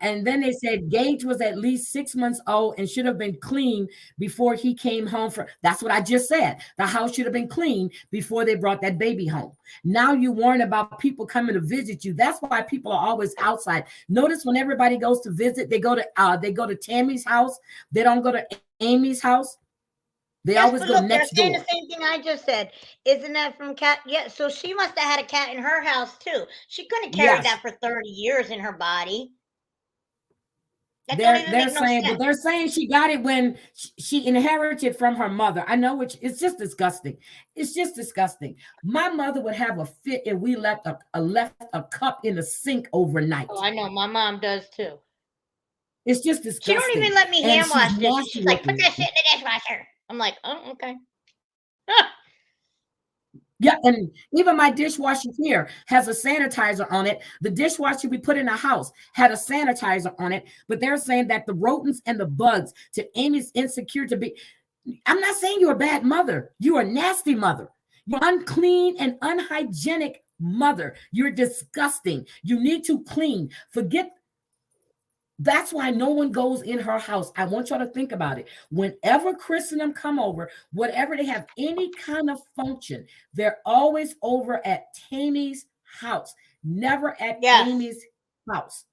And then they said Gage was at least 6 months old and should have been clean before he came home from. That's what I just said. The house should have been clean before they brought that baby home. Now you worrying about people coming to visit you. That's why people are always outside. Notice when everybody goes to visit, they go to Tammy's house. They don't go to Amy's house. They Yes, always but go look, they're next saying door. the same thing I just said. Isn't that from cat? Yeah, so she must have had a cat in her house too. She couldn't have carried Yes. that for 30 years in her body. That don't They're even they're make no saying, but sense. they're saying she got it when she inherited from her mother. I know, which it's just disgusting. It's just disgusting. My mother would have a fit if we left a cup in the sink overnight. Oh, I know. My mom does too. It's just She don't disgusting, even let me and hand she's wash dishes. nasty She's like, put looking. that shit in the dishwasher. I'm like, oh, okay. Yeah, and even my dishwasher here has a sanitizer on it. The dishwasher we put in the house had a sanitizer on it, but they're saying that the rodents and the bugs, to Amy's insecure to be. I'm not saying you're a bad mother. You're a nasty mother. You're unclean and unhygienic mother. You're disgusting. You need to clean. Forget. That's why no one goes in her house. I want y'all to think about it. Whenever Chris and them come over, whatever they have any kind of function, they're always over at Tammy's house, never at Yes. Amy's house.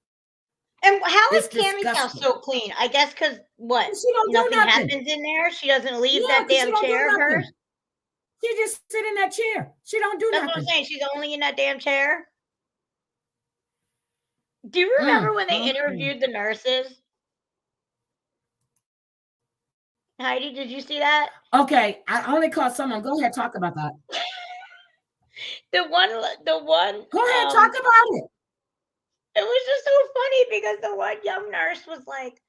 And how It's is Tammy's house disgusting. so clean? I guess because what? She don't do Nothing nothing. happens in there. She doesn't leave Yeah, that because she damn don't do chair of hers. nothing. She just sit in that chair. She don't do That's what I'm nothing. saying. She's only in that damn chair. Do you remember when they Mm. interviewed the nurses? Heidi, did you see that? Okay, I only caught someone. Go ahead, talk about that. The one, Go ahead, talk about it. it was just so funny because the one young nurse was like,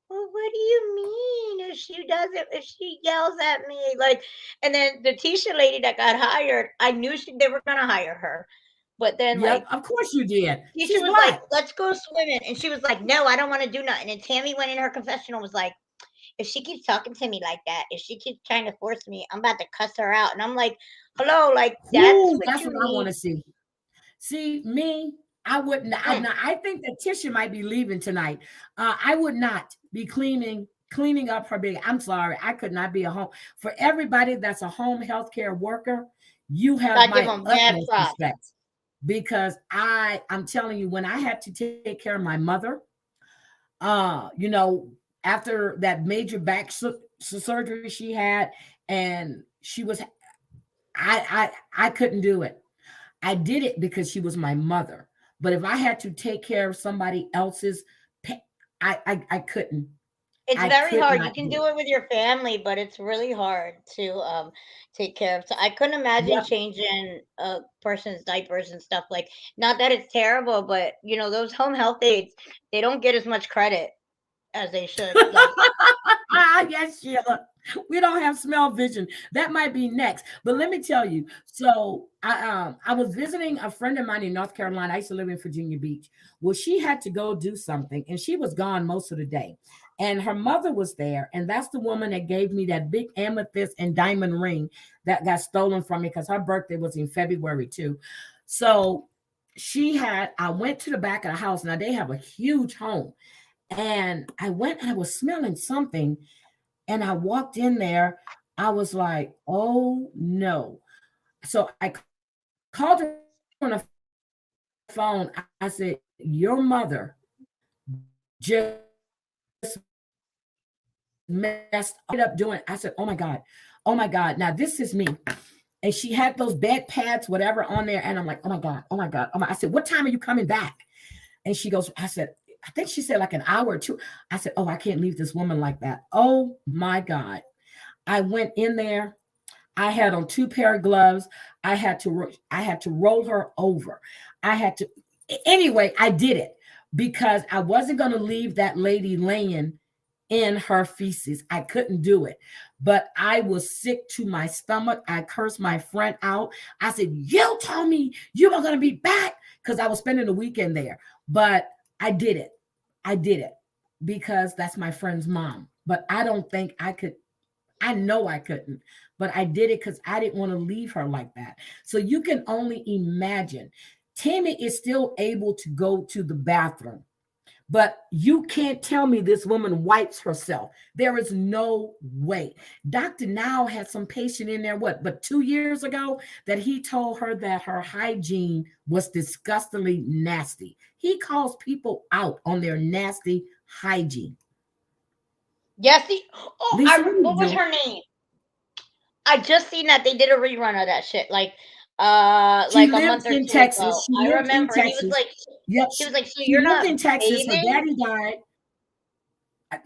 well, what do you mean if she yells at me? Like, and then the Tisha lady that got hired, I knew they were gonna hire her. But then Yep, like of course you did. Tisha She's was like, black. let's go swimming. And she was like, no, I don't want to do nothing. And Tammy went in her confessional was like, if she keeps talking to me like that, if she keeps trying to force me, I'm about to cuss her out. And I'm like, hello, like that's Ooh, what that's you what I want need. to see. See, me, I wouldn't. I think that Tisha might be leaving tonight. I would not be cleaning up her big. I'm sorry, I could not be a home for everybody that's a home healthcare worker. You have I give my them mad utmost props. respect because I'm telling you, when I had to take care of my mother, You know, after that major back surgery she had, and she was, I couldn't do it. I did it because she was my mother. But if I had to take care of somebody else's, I couldn't. It's I very could hard. You not can do do it. it with your family, but it's really hard to take care of. So I couldn't imagine Yep. changing a person's diapers and stuff like. Not that it's terrible, but those home health aides, they don't get as much credit as they should. Like, Yes, Sheila. We don't have smell vision. That might be next. But let me tell you. So I was visiting a friend of mine in North Carolina. I used to live in Virginia Beach. Well, she had to go do something, and she was gone most of the day. And her mother was there, and that's the woman that gave me that big amethyst and diamond ring that got stolen from me because her birthday was in February too. So I went to the back of the house. Now they have a huge home. And I went and I was smelling something. And I walked in there. I was like, oh no. So I called her on the phone. I said, your mother just messed up doing. I said, oh my God. Oh my God. Now this is me. And she had those bed pads, whatever, on there. And I'm like, oh my God. Oh my God. Oh my. I said, what time are you coming back? And she goes, I think she said like an hour or two. I said, oh, I can't leave this woman like that. Oh my God. I went in there. I had on two pair of gloves. I had to roll her over. I had to anyway, I did it because I wasn't going to leave that lady laying in her feces. I couldn't do it. But I was sick to my stomach. I cursed my friend out. I said, you told me you were going to be back because I was spending the weekend there. But I did it. I did it because that's my friend's mom. But I don't think I could. I know I couldn't, but I did it because I didn't want to leave her like that. So you can only imagine. Tammy is still able to go to the bathroom, but you can't tell me this woman wipes herself. There is no way. Dr. Now had some patient in there, but 2 years ago, that he told her that her hygiene was disgustingly nasty. He calls people out on their nasty hygiene. yes, oh, Lisa, what are you what was doing? her name? I just seen that they did a rerun of that shit, She like a lived month or in two ago. Texas. She I lived in remember Texas. Yep. he was like, so She you're lived not in Texas. Her bathing? daddy died.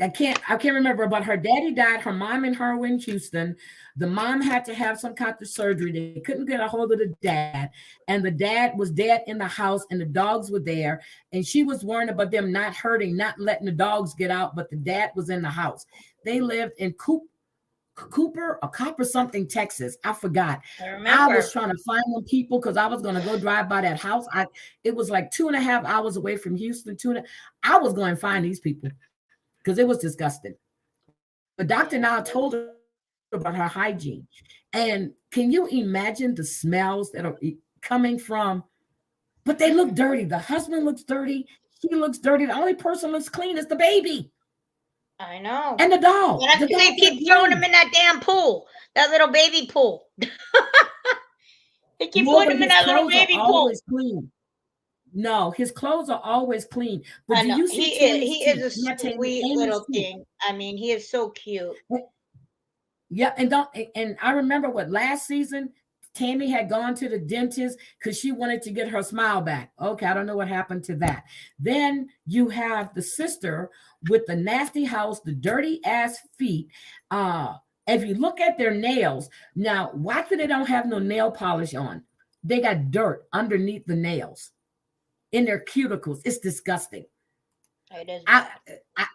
I can't remember, but her daddy died. Her mom and her were in Houston. The mom had to have some kind of surgery. They couldn't get a hold of the dad, and the dad was dead in the house, and the dogs were there. And she was worrying about them not hurting, not letting the dogs get out, but the dad was in the house. They lived in Cooper or Copper something, Texas. I forgot. I I was remember. trying to find them people because I was going to go drive by that house. It was like 2.5 hours away from Houston. I was going to find these people because it was disgusting. But Dr. Yeah. Now told her about her hygiene. And can you imagine the smells that are coming from? But they look dirty. The husband looks dirty. She looks dirty. The only person looks clean is the baby I know. and the And dog. that's The because they dog looked keep throwing him clean. in that damn pool, that little baby pool. They keep No, putting but him in his that little clothes are baby pool. always clean. No, his clothes are always clean. But I do know. you see Tammy's He is teeth? a Not Tammy, sweet Amy's little teeth. thing. I mean, he is so cute. Yeah, and don't and I remember what last season Tammy had gone to the dentist because she wanted to get her smile back. Okay, I don't know what happened to that. Then you have the sister with the nasty house, the dirty ass feet. Uh, if you look at their nails, now why could they don't have no nail polish on? They got dirt underneath the nails in their cuticles. It's disgusting. It is I, bad. I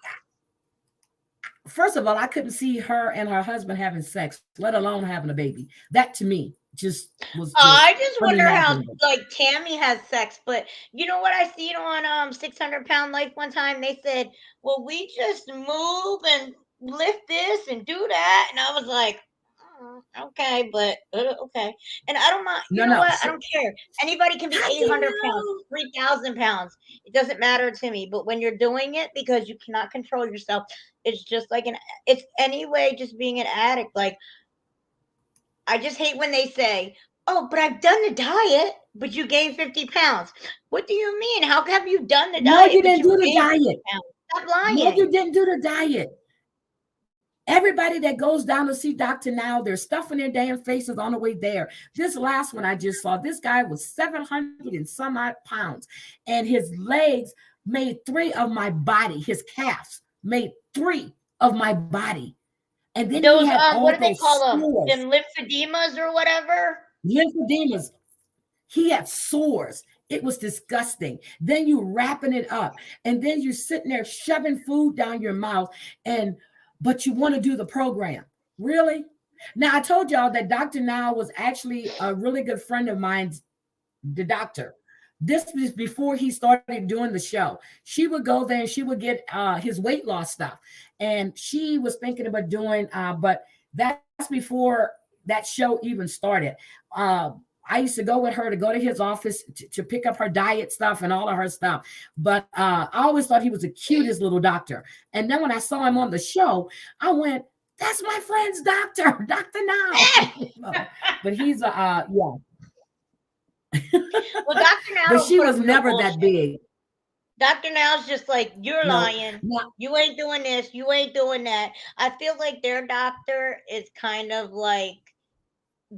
First of all, I couldn't see her and her husband having sex, let alone having a baby. That to me just was just I just wonder how unimaginable. like Tammy has sex, but you know what I seen on 600 Pound Life one time? They said, well, we just move and lift this and do that. And I was like, "Oh, okay, but okay." And I don't mind, you No, know no. what? I So don't care. Anybody can be how do 800 you pounds, know? 3,000 pounds. It doesn't matter to me. But when you're doing it because you cannot control yourself, it's just like it's anyway, just being an addict. Like, I just hate when they say, "Oh, but I've done the diet, but you gained 50 pounds." What do you mean? How have you done the No, diet, you but didn't you do the gained 50 diet. pounds? Stop No, you lying. didn't do the diet. Everybody that goes down to see Dr. Now, they're stuffing their damn faces on the way there. This last one I just saw, this guy was 700 and some odd pounds, and his legs made three of my body. His calves made three of my body. And then he Those had what all do they those call them? sores, Them lymphodemas or whatever. lymphodemas. He had sores. It was disgusting. Then you wrapping it up, and then you're sitting there shoving food down your mouth, and but you want to do the program. Really? Now I told y'all that Dr. Now was actually a really good friend of mine, the doctor. This was before he started doing the show. She would go there and she would get his weight loss stuff. And she was thinking about doing, but that's before that show even started. Uh, I used to go with her to go to his office to pick up her diet stuff and all of her stuff. But I always thought he was the cutest little doctor. And then when I saw him on the show, I went, that's my friend's doctor, Dr. Now. But he's yeah. Well, Dr. Now But don't she put was up no never that bullshit. big. Dr. Now's just like, you're No, lying. no, You ain't doing this. You ain't doing that. I feel like their doctor is kind of like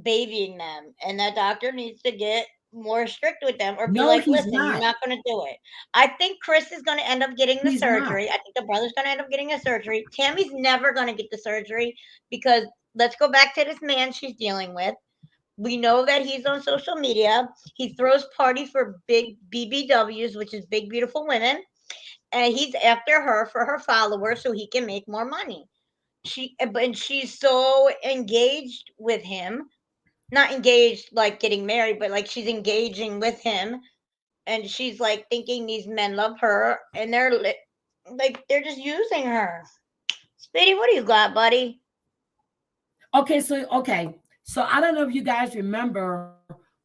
babying them, and that doctor needs to get more strict with them or be no, like, he's listen, you're not. not going to do it. I think Chris is going to end up getting the He's not. surgery. I think the brother's going to end up getting a surgery. Tammy's never going to get the surgery because let's go back to this man she's dealing with. We know that he's on social media. He throws party for big BBWs, which is big beautiful women, and he's after her for her followers so he can make more money. But she's so engaged with him, not engaged like getting married, but like she's engaging with him, and she's like thinking these men love her, and like they're just using her. Speedy, what do you got, buddy? Okay, so I don't know if you guys remember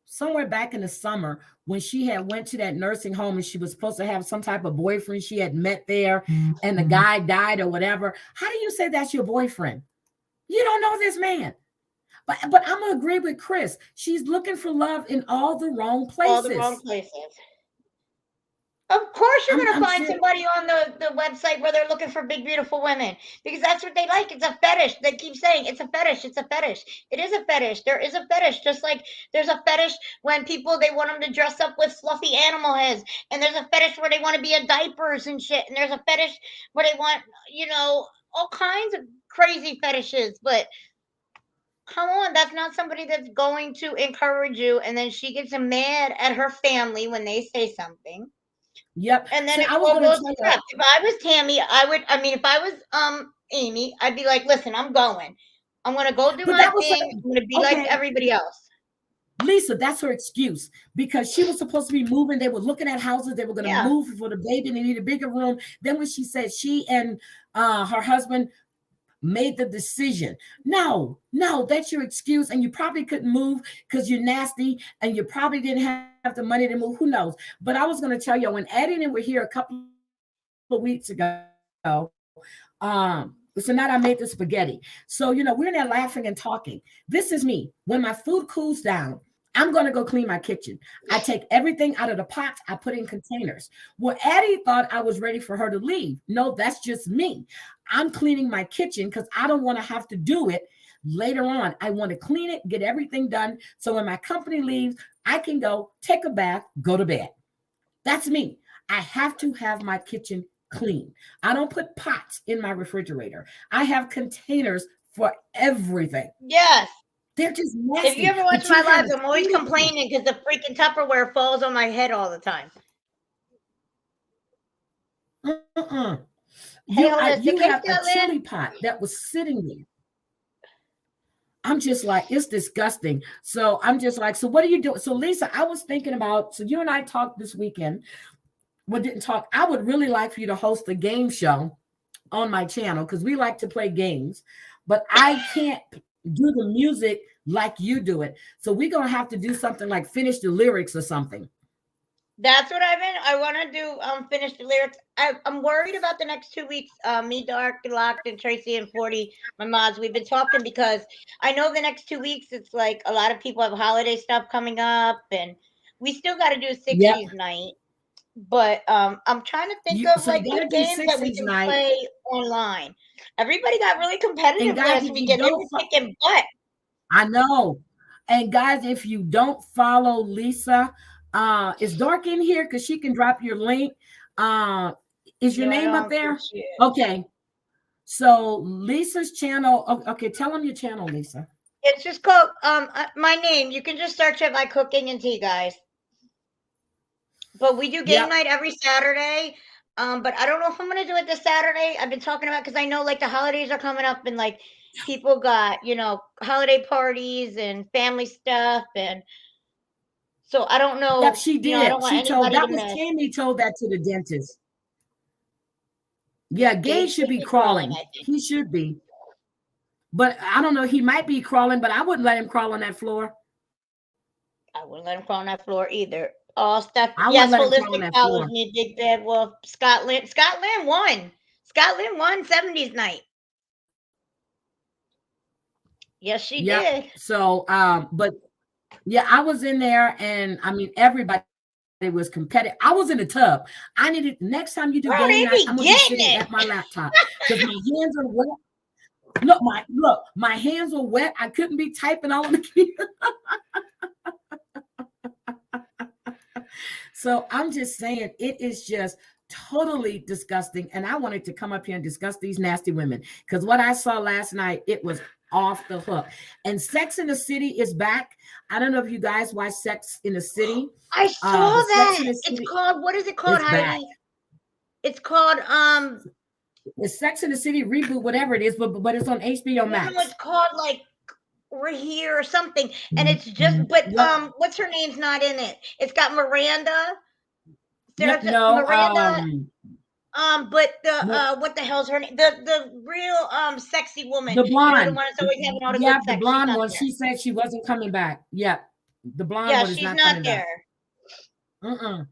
somewhere back in the summer when she had went to that nursing home and she was supposed to have some type of boyfriend she had met there, and the guy died or whatever. How do you say that's your boyfriend? You don't know this man. But I'm gonna agree with Chris. She's looking for love in all the wrong All the wrong places. places. Of course, you're gonna I'm find sure. somebody on the website where they're looking for big, beautiful women because that's what they like. It's a fetish. They keep saying it's a fetish. It's a fetish. It is a fetish. There is a fetish, just like there's a fetish when people they want them to dress up with fluffy animal heads, and there's a fetish where they want to be in diapers and shit, and there's a fetish where they want all kinds of crazy fetishes. But come on, that's not somebody that's going to encourage you, and then she gets mad at her family when they say something Yep. and then See, it I was all gonna goes tell to you. crap. If I was Tammy, I mean, if I was Amy, I'd be like, listen, I'm going. I'm gonna go do But my that was thing. I'm gonna be like okay. everybody else. Lisa, that's her excuse because she was supposed to be moving. They were looking at houses. They were going to Yeah. move for the baby. They need a bigger room. Then when she said she and her husband made the decision. No, no, that's your excuse. And you probably couldn't move because you're nasty and you probably didn't have the money to move. Who knows? But I was going to tell you when Addie and I were here a couple of weeks ago, so now I made the spaghetti. So, we're in there laughing and talking. This is me. When my food cools down, I'm going to go clean my kitchen. I take everything out of the pots, I put in containers. Well, Addie thought I was ready for her to leave. No, that's just me. I'm cleaning my kitchen because I don't want to have to do it later on. I want to clean it, get everything done. So when my company leaves, I can go take a bath, go to bed. That's me. I have to have my kitchen clean. I don't put pots in my refrigerator. I have containers for everything. Yes. They're just If you nasty. ever watch But my you have lives, a I'm always chili pot. complaining because the freaking Tupperware falls on my head all the time. Uh-uh. Hey, You holistic. Hey, have a Scotland. chili pot that was sitting there. I'm just like, it's disgusting. So I'm just like, so what are you doing? So Lisa, I was thinking about, so you and I talked this weekend. We didn't talk. I would really like for you to host a game show on my channel because we like to play games, but I can't do the music like you do it. So we're gonna have to do something like finish the lyrics or something. That's what I want to do. Finish the lyrics. I'm worried about the next 2 weeks. Me, Dark, Locked, and Tracy and 40, my mods. We've been talking because I know the next 2 weeks. It's like a lot of people have holiday stuff coming up, and we still got to do a Yep. 60s night. But I'm trying to think of So you like gotta good do games that we 60s can night. play online. Everybody got really And competitive guys, last if you weekend. They don't were kicking butt. I know. And guys, if you don't follow Lisa, it's dark in here because she can drop your link. Uh, is your No, I name up don't there? appreciate it. Okay. So Lisa's channel. Okay, tell them your channel, Lisa. It's just called my name. You can just search it by Cooking and Tea, guys. But we do game Yep. night every Saturday. But I don't know if I'm gonna do it this Saturday. I've been talking about because I know like the holidays are coming up and like people got holiday parties and family stuff, and so I don't Yep, know. she I don't did. want She told anybody that to was miss. Tammy told that to the dentist. Yeah, Gage Gage should should be be crawling, crawling. I think. He should be. But I don't know. He might be crawling, but I wouldn't let him crawl on that floor. I wouldn't let him crawl on that floor either. Oh, Steph. I wouldn't Yes, let him crawl on Holistic that follows floor. me, Big Bad Wolf. Scotland. Scotland won. Scotland won 70s night. Yes, she Yep. did. So, but yeah, I was in there, and I mean, everybody was competitive. I was in the tub. I needed next time you do Bro, game they night, be I'm gonna be getting sitting it. at my laptop because my hands are wet. Look, my hands were wet. I couldn't be typing all on the keyboard. So I'm just saying, it is just totally disgusting. And I wanted to come up here and discuss these nasty women because what I saw last night, it was off the hook. And Sex in the City is back. I don't know if you guys watch Sex in the City. I saw But Sex that. in the It's City called, what is it called, is back. Heidi? It's called It's Sex in the City reboot, whatever it is, but it's on HBO Max. no, it's called like We're Here or something. And it's just but Yep. what's her name's not in it. It's got Miranda. Yep. There's No. Miranda. But the No, what the hell's her name? The real sexy woman. the The blonde. one that's always having all the Yeah, good the sex. She's blonde not one. there. She said she wasn't coming back. Yep. The blonde Yeah, one is she's not not coming back. there.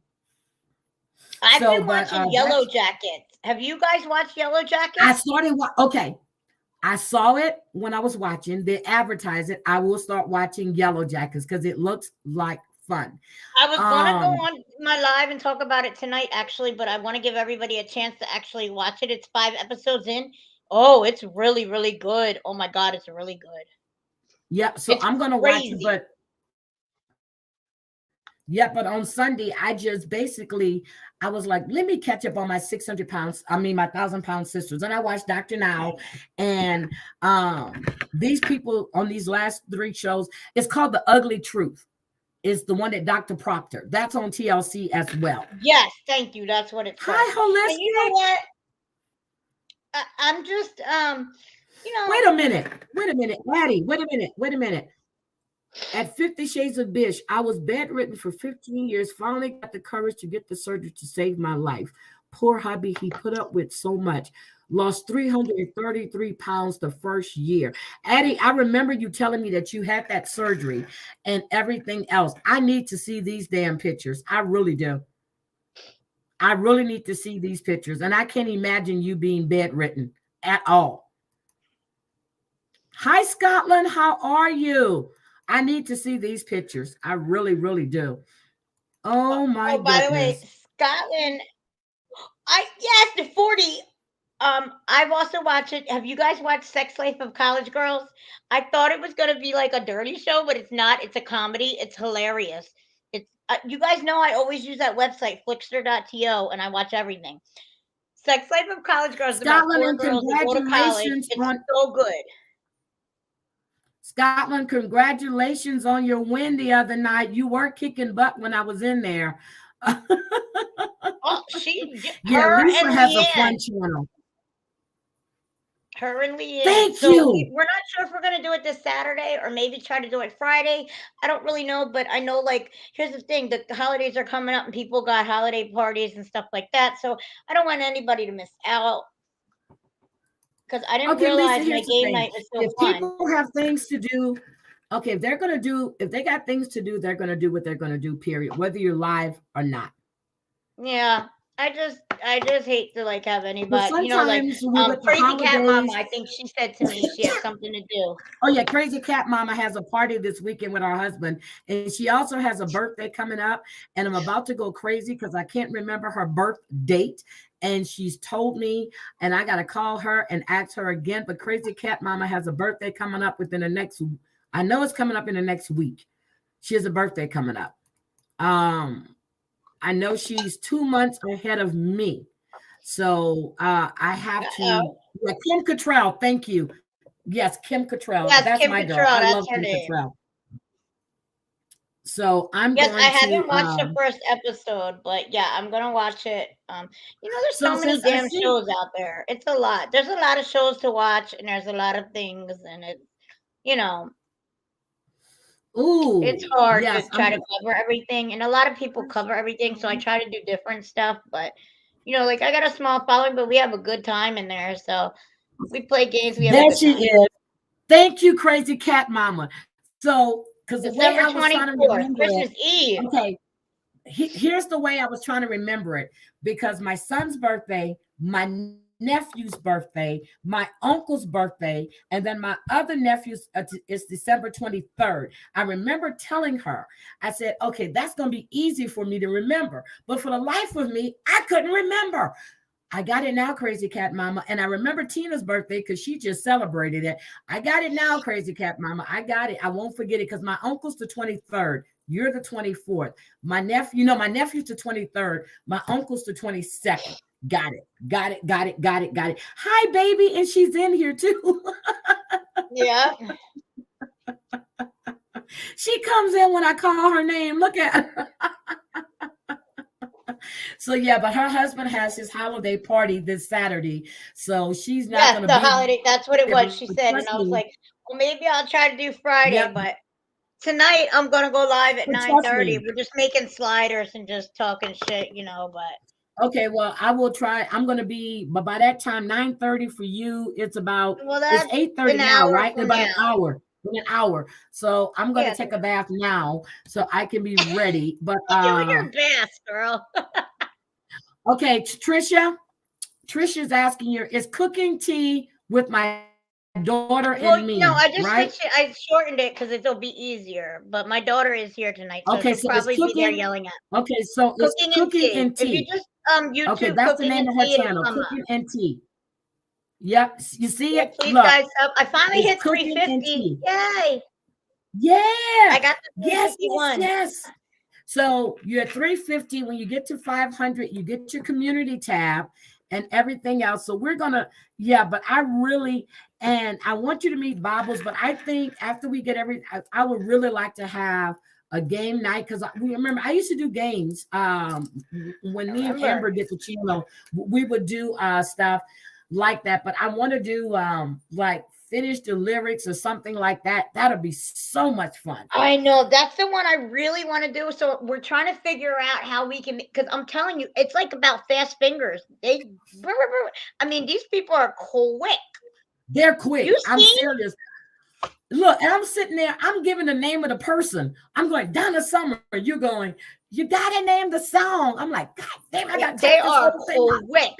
I've So, been but watching Yellow Jackets. Have you guys watched Yellow I Jackets? started. Okay, I saw it when I was watching. They advertise it. I will start watching Yellow Jackets because it looks like fun. I was gonna go on my live and talk about it tonight, actually, but I want to give everybody a chance to actually watch it. It's 5 episodes in. Oh, it's really, really good. Oh my God, it's really good. Yep. So It's I'm gonna watch it, crazy. but yeah, but on Sunday, I just basically, I was like, let me catch up on my 600 pounds, I mean, my 1,000 pound sisters. And I watched Dr. Now. And these people on these last 3 shows, it's called The Ugly Truth. It's the one that Dr. Proctor. That's on TLC as well. Yes, thank you. That's what it's called. Hi, Holistic. And you know what? I'm just Wait a minute. Addie, wait a minute. At 50 Shades of Bish, I was bedridden for 15 years, finally got the courage to get the surgery to save my life. Poor hubby, he put up with so much. Lost 333 pounds the first year. Addie, I remember you telling me that you had that surgery and everything else. I need to see these damn pictures. I really do. I really need to see these pictures. And I can't imagine you being bedridden at all. Hi, Scotland. How are you? I need to see these pictures. I really, really do. Oh my by the way, goodness. Scotland. Yes, the 40. I've also watched it. Have you guys watched Sex Life of College Girls? I thought it was gonna be like a dirty show, but it's not. It's a comedy. It's hilarious. It's you guys know I always use that website Flickster.to, and I watch everything. Sex Life of College Girls is about Scotland, 4 and girls that go to college. congratulations It's on so good. Scotland. Congratulations on your win the other night. You were kicking butt when I was in there. Oh, Yeah, her Lisa and has a fun Leanne. channel. Her and Leanne. Thank So you. we're not sure if we're gonna do it this Saturday or maybe try to do it Friday. I don't really know, but I know like here's the thing: the holidays are coming up and people got holiday parties and stuff like that. So I don't want anybody to miss out because I didn't Okay, Lisa, realize my here's the game thing. night was so If fun. people have things to do, okay, if they got things to do, they're gonna do what they're gonna do, period, whether you're live or not. Yeah. I just hate to like have But anybody, like sometimes with the Crazy Cat Mama. holidays, I think she said to me she has something to do. oh yeah, Crazy Cat Mama has a party this weekend with her husband, and she also has a birthday coming up. And I'm about to go crazy because I can't remember her birth date. And she's told me, and I got to call her and ask her again. But Crazy Cat Mama has a birthday coming up within the next. I know it's coming up in the next week. She has a birthday coming up. I know she's 2 months ahead of me. So I have to, Uh-oh. yeah, Kim Cattrall, thank you. Yes, Kim Cattrall. Yes, That's Kim my girl. I Cattrall. love That's her Kim name. Cattrall. So I'm Yes, I going to haven't watched the first episode, but yeah, I'm gonna watch it. There's so so many since I damn see, shows out there. It's a lot. There's a lot of shows to watch, and there's a lot of things, and you know, it's ooh, hard to yes, try to cover everything, and a lot of people cover everything, so I try to do different stuff. But like I got a small following, but we have a good time in there. So we play games, we have a there good she time. is. Thank you, Crazy Cat Mama. So because the way December I was trying to 24th, remember it, Christmas Eve. okay, here's the way I was trying to remember it because my son's birthday, my nephew's birthday, my uncle's birthday, and then my other nephew's is December 23rd. I remember telling her, I said, okay, that's going to be easy for me to remember. But for the life of me, I couldn't remember. I got it now, Crazy Cat Mama. And I remember Tina's birthday because she just celebrated it. I got it now, Crazy Cat Mama. I got it. I won't forget it because my uncle's the 23rd. You're the 24th. My nephew, my nephew's the 23rd. My uncle's the 22nd. Got it. Got it. Got it. Got it. Got it. Hi, baby. And she's in here too. Yeah. She comes in when I call her name. Look at her. So yeah, but her husband has his holiday party this Saturday, so she's not Yes, going to the be holiday. That's what it there. was. But She trust said, and I me, was like, well, maybe I'll try to do Friday, yep. but tonight I'm gonna go live at But nine trust thirty. me. We're just making sliders and just talking shit, Okay, well, I will try. I'm going to be, but by that time, 9:30 for you. Well, It's that's 8:30 an now, hour right? In from about an now. hour. In an hour. So I'm going to Yeah, take a bath now so I can be ready. But you and your bass, girl. okay, Trisha's asking you, is cooking tea with my daughter and Well, me, no, I right? just switched it. I shortened it because it'll be easier. But my daughter is here tonight, so Okay, she'll so it's probably be there cooking. yelling at Okay, so it's cooking and cooking tea. and If you tea. just Okay, YouTube that's the cooking name and of her tea, it'll channel, come up. cooking and tea. Yep, you see Yeah, it? please, Look, guys. I finally it's hit cooking and 350. tea. Yay! Yeah. I got the Yes, yes, 351. yes. So you're at 350. When you get to 500, you get your community tab and everything else. So we're gonna, yeah, but I really, and I want you to meet Bobbles, but I think after we get I would really like to have a game night because we remember I used to do games. When I me and remember. Amber did the channel, we would do stuff like that. But I want to do like finish the lyrics or something like that. That'll be so much fun. I know that's the one I really want to do. So we're trying to figure out how we can, because I'm telling you, it's like about fast fingers. I mean, these people are quick. They're You quick. I'm see? serious. Look, and I'm sitting there, I'm giving the name of the person. I'm going, Donna Summer. You're going, you gotta name the song. I'm like, God damn, I gotta They type this are whole thing out. quick.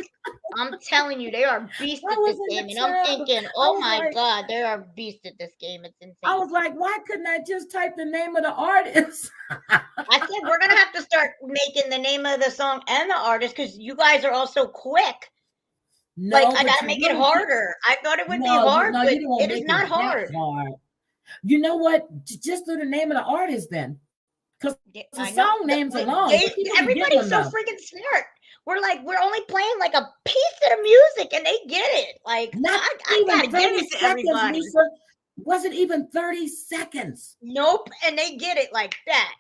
I'm telling you, they are beasts I at was this in game. the And I'm chat. thinking, I oh was my like, God, they are beasts at this game. It's I insane. was like, why couldn't I just type the name of the artist? I said, we're going to have to start making the name of the song and the artist because you guys are also quick. Like, No, I but got to you make it really can't. harder. I thought it would be No, hard, but you don't it is make it not that hard. hard. You know what? Just do the name of the artist then. Because the I know. song names alone, people be getting Everybody's them so though. freaking smart. We're only playing like a piece of the music and they get it. Like, Not I even got to give 30 it to seconds, everybody. Lisa. Wasn't even 30 seconds. Nope. And they get it like that.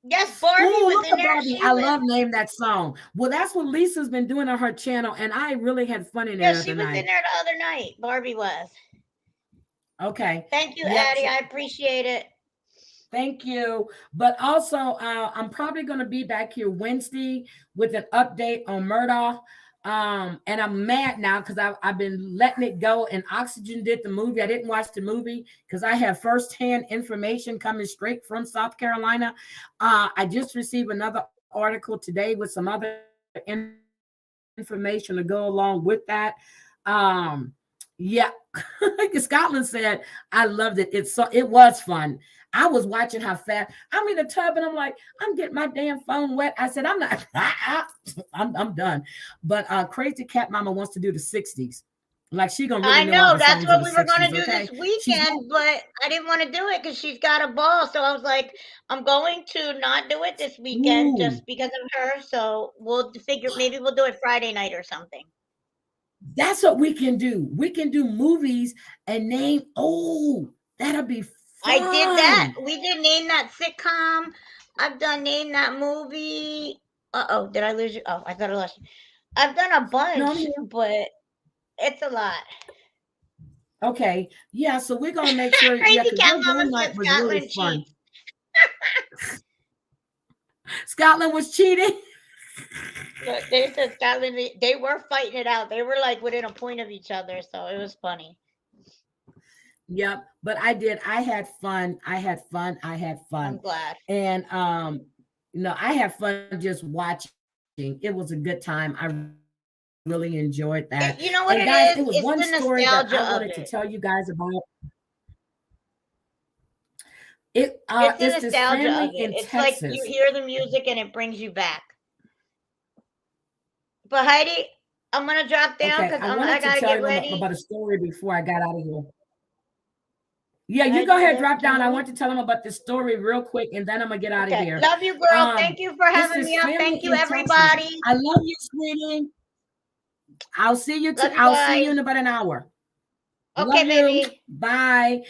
Yes, Barbie Oh, was look in at there. Barbie. She I was. love Name That Song. Well, that's what Lisa's been doing on her channel, and I really had fun in Yeah, there the she other was in night. there the other night. Barbie was. Okay. Thank you, Yep. Addie. I appreciate it. Thank you. But also, I'm probably going to be back here Wednesday with an update on Murdoch. And I'm mad now because I've been letting it go. And Oxygen did the movie. I didn't watch the movie because I have firsthand information coming straight from South Carolina. I just received another article today with some other information to go along with that. Um, yeah, Scotland said, I loved it. It was fun. I was watching how fast I'm in the tub and I'm like, I'm getting my damn phone wet. I said, I'm not, I'm done. But Crazy Cat Mama wants to do the 60s. Like she gonna really I know all know the that's songs of what the we were going 60s, to do okay? this She's weekend, but I didn't want to do it because she's got a ball. So I was like, I'm going to not do it this weekend ooh, just because of her. So we'll figure, maybe we'll do it Friday night or something. that's what we can do. We can do movies and name. Oh, that'll be I did that. fun. We did name that sitcom. I've done name that movie. Uh-oh, did I lose you? Oh, I thought I lost you. I've done a No, I'm bunch, here. but it's a lot. Okay. Yeah, so we're gonna make sure, yeah, Crazy because Cat your Mama game night said was really Scotland fun. cheats. Scotland was cheating. Look, they said Scotland. They were fighting it out. They were like within a point of each other, so it was funny. Yep, but I did. I had fun. I had fun. I had I'm fun. glad. And I had fun just watching. It was a good time. I really enjoyed that. And guys, it was one You know what story it that I is? wanted It's to the tell you guys nostalgia about. of it. It's this It's the family in nostalgia of it. It's like Texas. you hear the music and it brings you back. But Heidi, I'm gonna drop Okay, down I because wanted I to gotta tell get them about ready. a story before I got out of here. Yeah, you go Heidi, you ahead, there? drop Can down. you I hear want me? to tell them about this story real quick, and then I'm gonna get out of Okay. here. Love you, girl. Thank you for It's having this me up. family Thank you, in Texas. everybody. I love you, sweetie. I'll see you. Love you I'll see you guys. in about an hour. Okay, Love you. baby. Bye.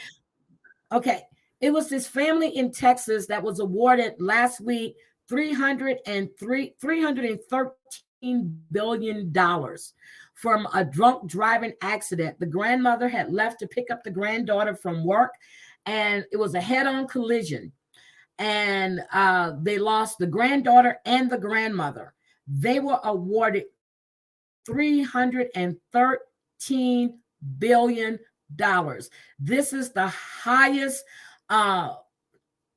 Okay. It was this family in Texas that was awarded last week 313 billion dollars from a drunk driving accident. The grandmother had left to pick up the granddaughter from work, and it was a head-on collision. And they lost the granddaughter and the grandmother. They were awarded $313 billion. This is the highest uh,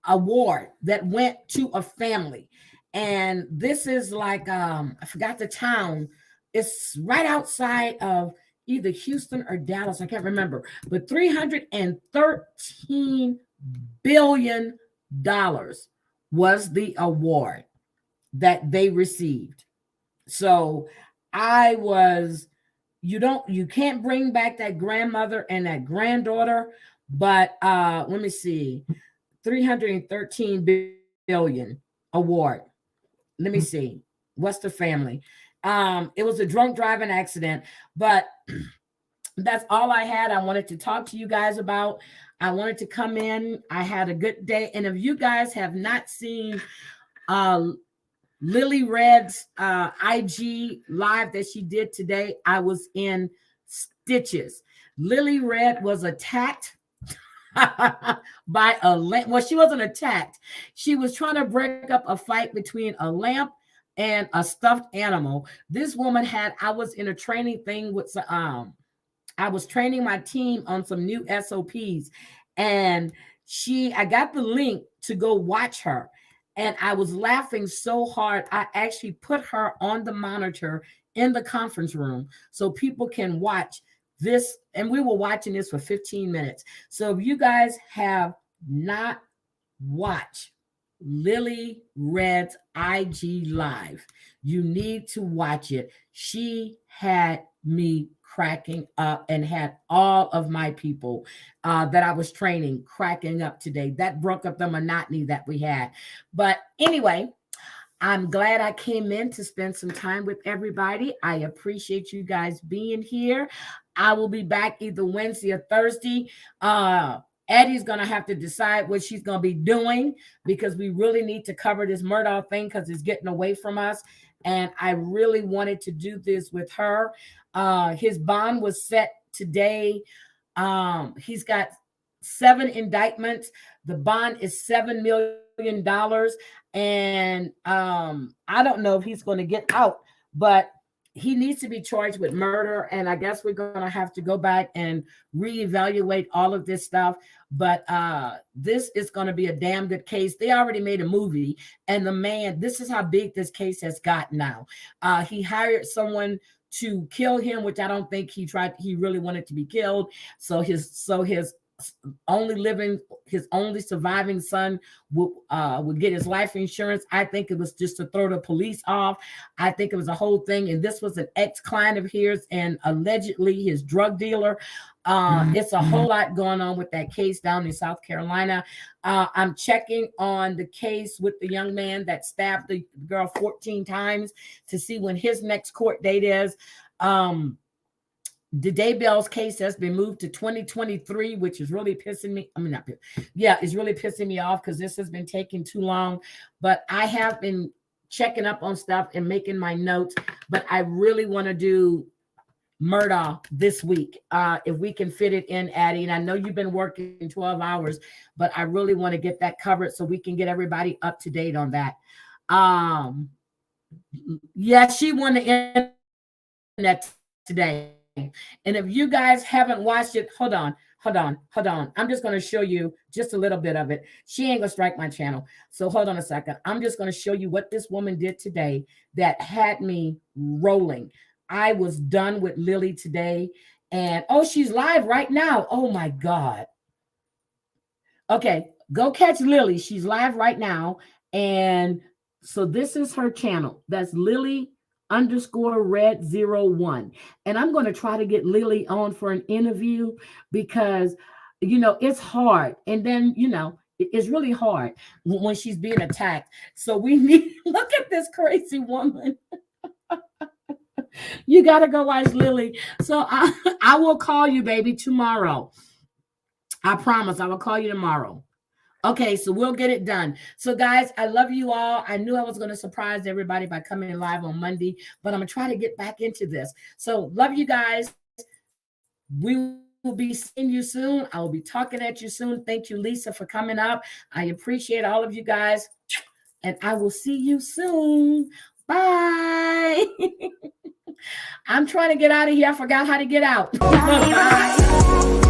award that went to a family. And this is like, I forgot the town. It's right outside of either Houston or Dallas. I can't remember. But $313 billion was the award that they received. So I was, you can't bring back that grandmother and that granddaughter, but let me see, 313 billion award. Let me see. What's the family? It was a drunk driving accident, but that's all I had. I wanted to talk to you guys about. I wanted to come in. I had a good day. And if you guys have not seen uh Lily Red's IG live that she did today, I was in stitches. Lily Red was attacked by a lamp. Well, she wasn't attacked. She was trying to break up a fight between a lamp and a stuffed animal. This woman had, I was in a training thing with I was training my team on some new SOPs, and I got the link to go watch her. And I was laughing so hard, I actually put her on the monitor in the conference room so people can watch this. And we were watching this for 15 minutes. So if you guys have not watched Lily Red's IG live, you need to watch it. She had me cracking up and had all of my people that I was training cracking up today. That broke up the monotony that we had. But anyway, I'm glad I came in to spend some time with everybody. I appreciate you guys being here. I will be back either Wednesday or Thursday. Eddie's going to have to decide what she's going to be doing because we really need to cover this Murdoch thing because it's getting away from us. And I really wanted to do this with her. His bond was set today. He's got 7 indictments. The bond is $7 million. And I don't know if he's going to get out, but he needs to be charged with murder. And I guess we're going to have to go back and reevaluate all of this stuff. But this is going to be a damn good case. They already made a movie, and the man, this is how big this case has gotten now. He hired someone to kill him, which I don't think he really wanted to be killed. So his his only surviving son would get his life insurance. I think it was just to throw the police off. I think it was a whole thing. And this was an ex-client of his and allegedly his drug dealer. It's a whole lot going on with that case down in South Carolina. I'm checking on the case with the young man that stabbed the girl 14 times to see when his next court date is. The Daybell's case has been moved to 2023, which is really pissing me. I mean, it's really pissing me off because this has been taking too long. But I have been checking up on stuff and making my notes. But I really want to do Murdaugh this week, if we can fit it in, Addie. And I know you've been working 12 hours, but I really want to get that covered so we can get everybody up to date on that. Yeah, she won the internet today. And if you guys haven't watched it, hold on. I'm just going to show you just a little bit of it. She ain't going to strike my channel. So hold on a second. I'm just going to show you what this woman did today that had me rolling. I was done with Lily today. And she's live right now. Oh my God. Okay, go catch Lily. She's live right now. And so this is her channel. That's Lily_Red01. And I'm going to try to get Lily on for an interview because, it's hard. And then, it's really hard when she's being attacked. So we need, look at this crazy woman. You got to go watch Lily. So I will call you, baby, tomorrow. I promise I will call you tomorrow. Okay, so we'll get it done. So, guys, I love you all. I knew I was going to surprise everybody by coming live on Monday, but I'm going to try to get back into this. So, love you guys. We will be seeing you soon. I will be talking at you soon. Thank you, Lisa, for coming up. I appreciate all of you guys, and I will see you soon. Bye. I'm trying to get out of here. I forgot how to get out. Bye.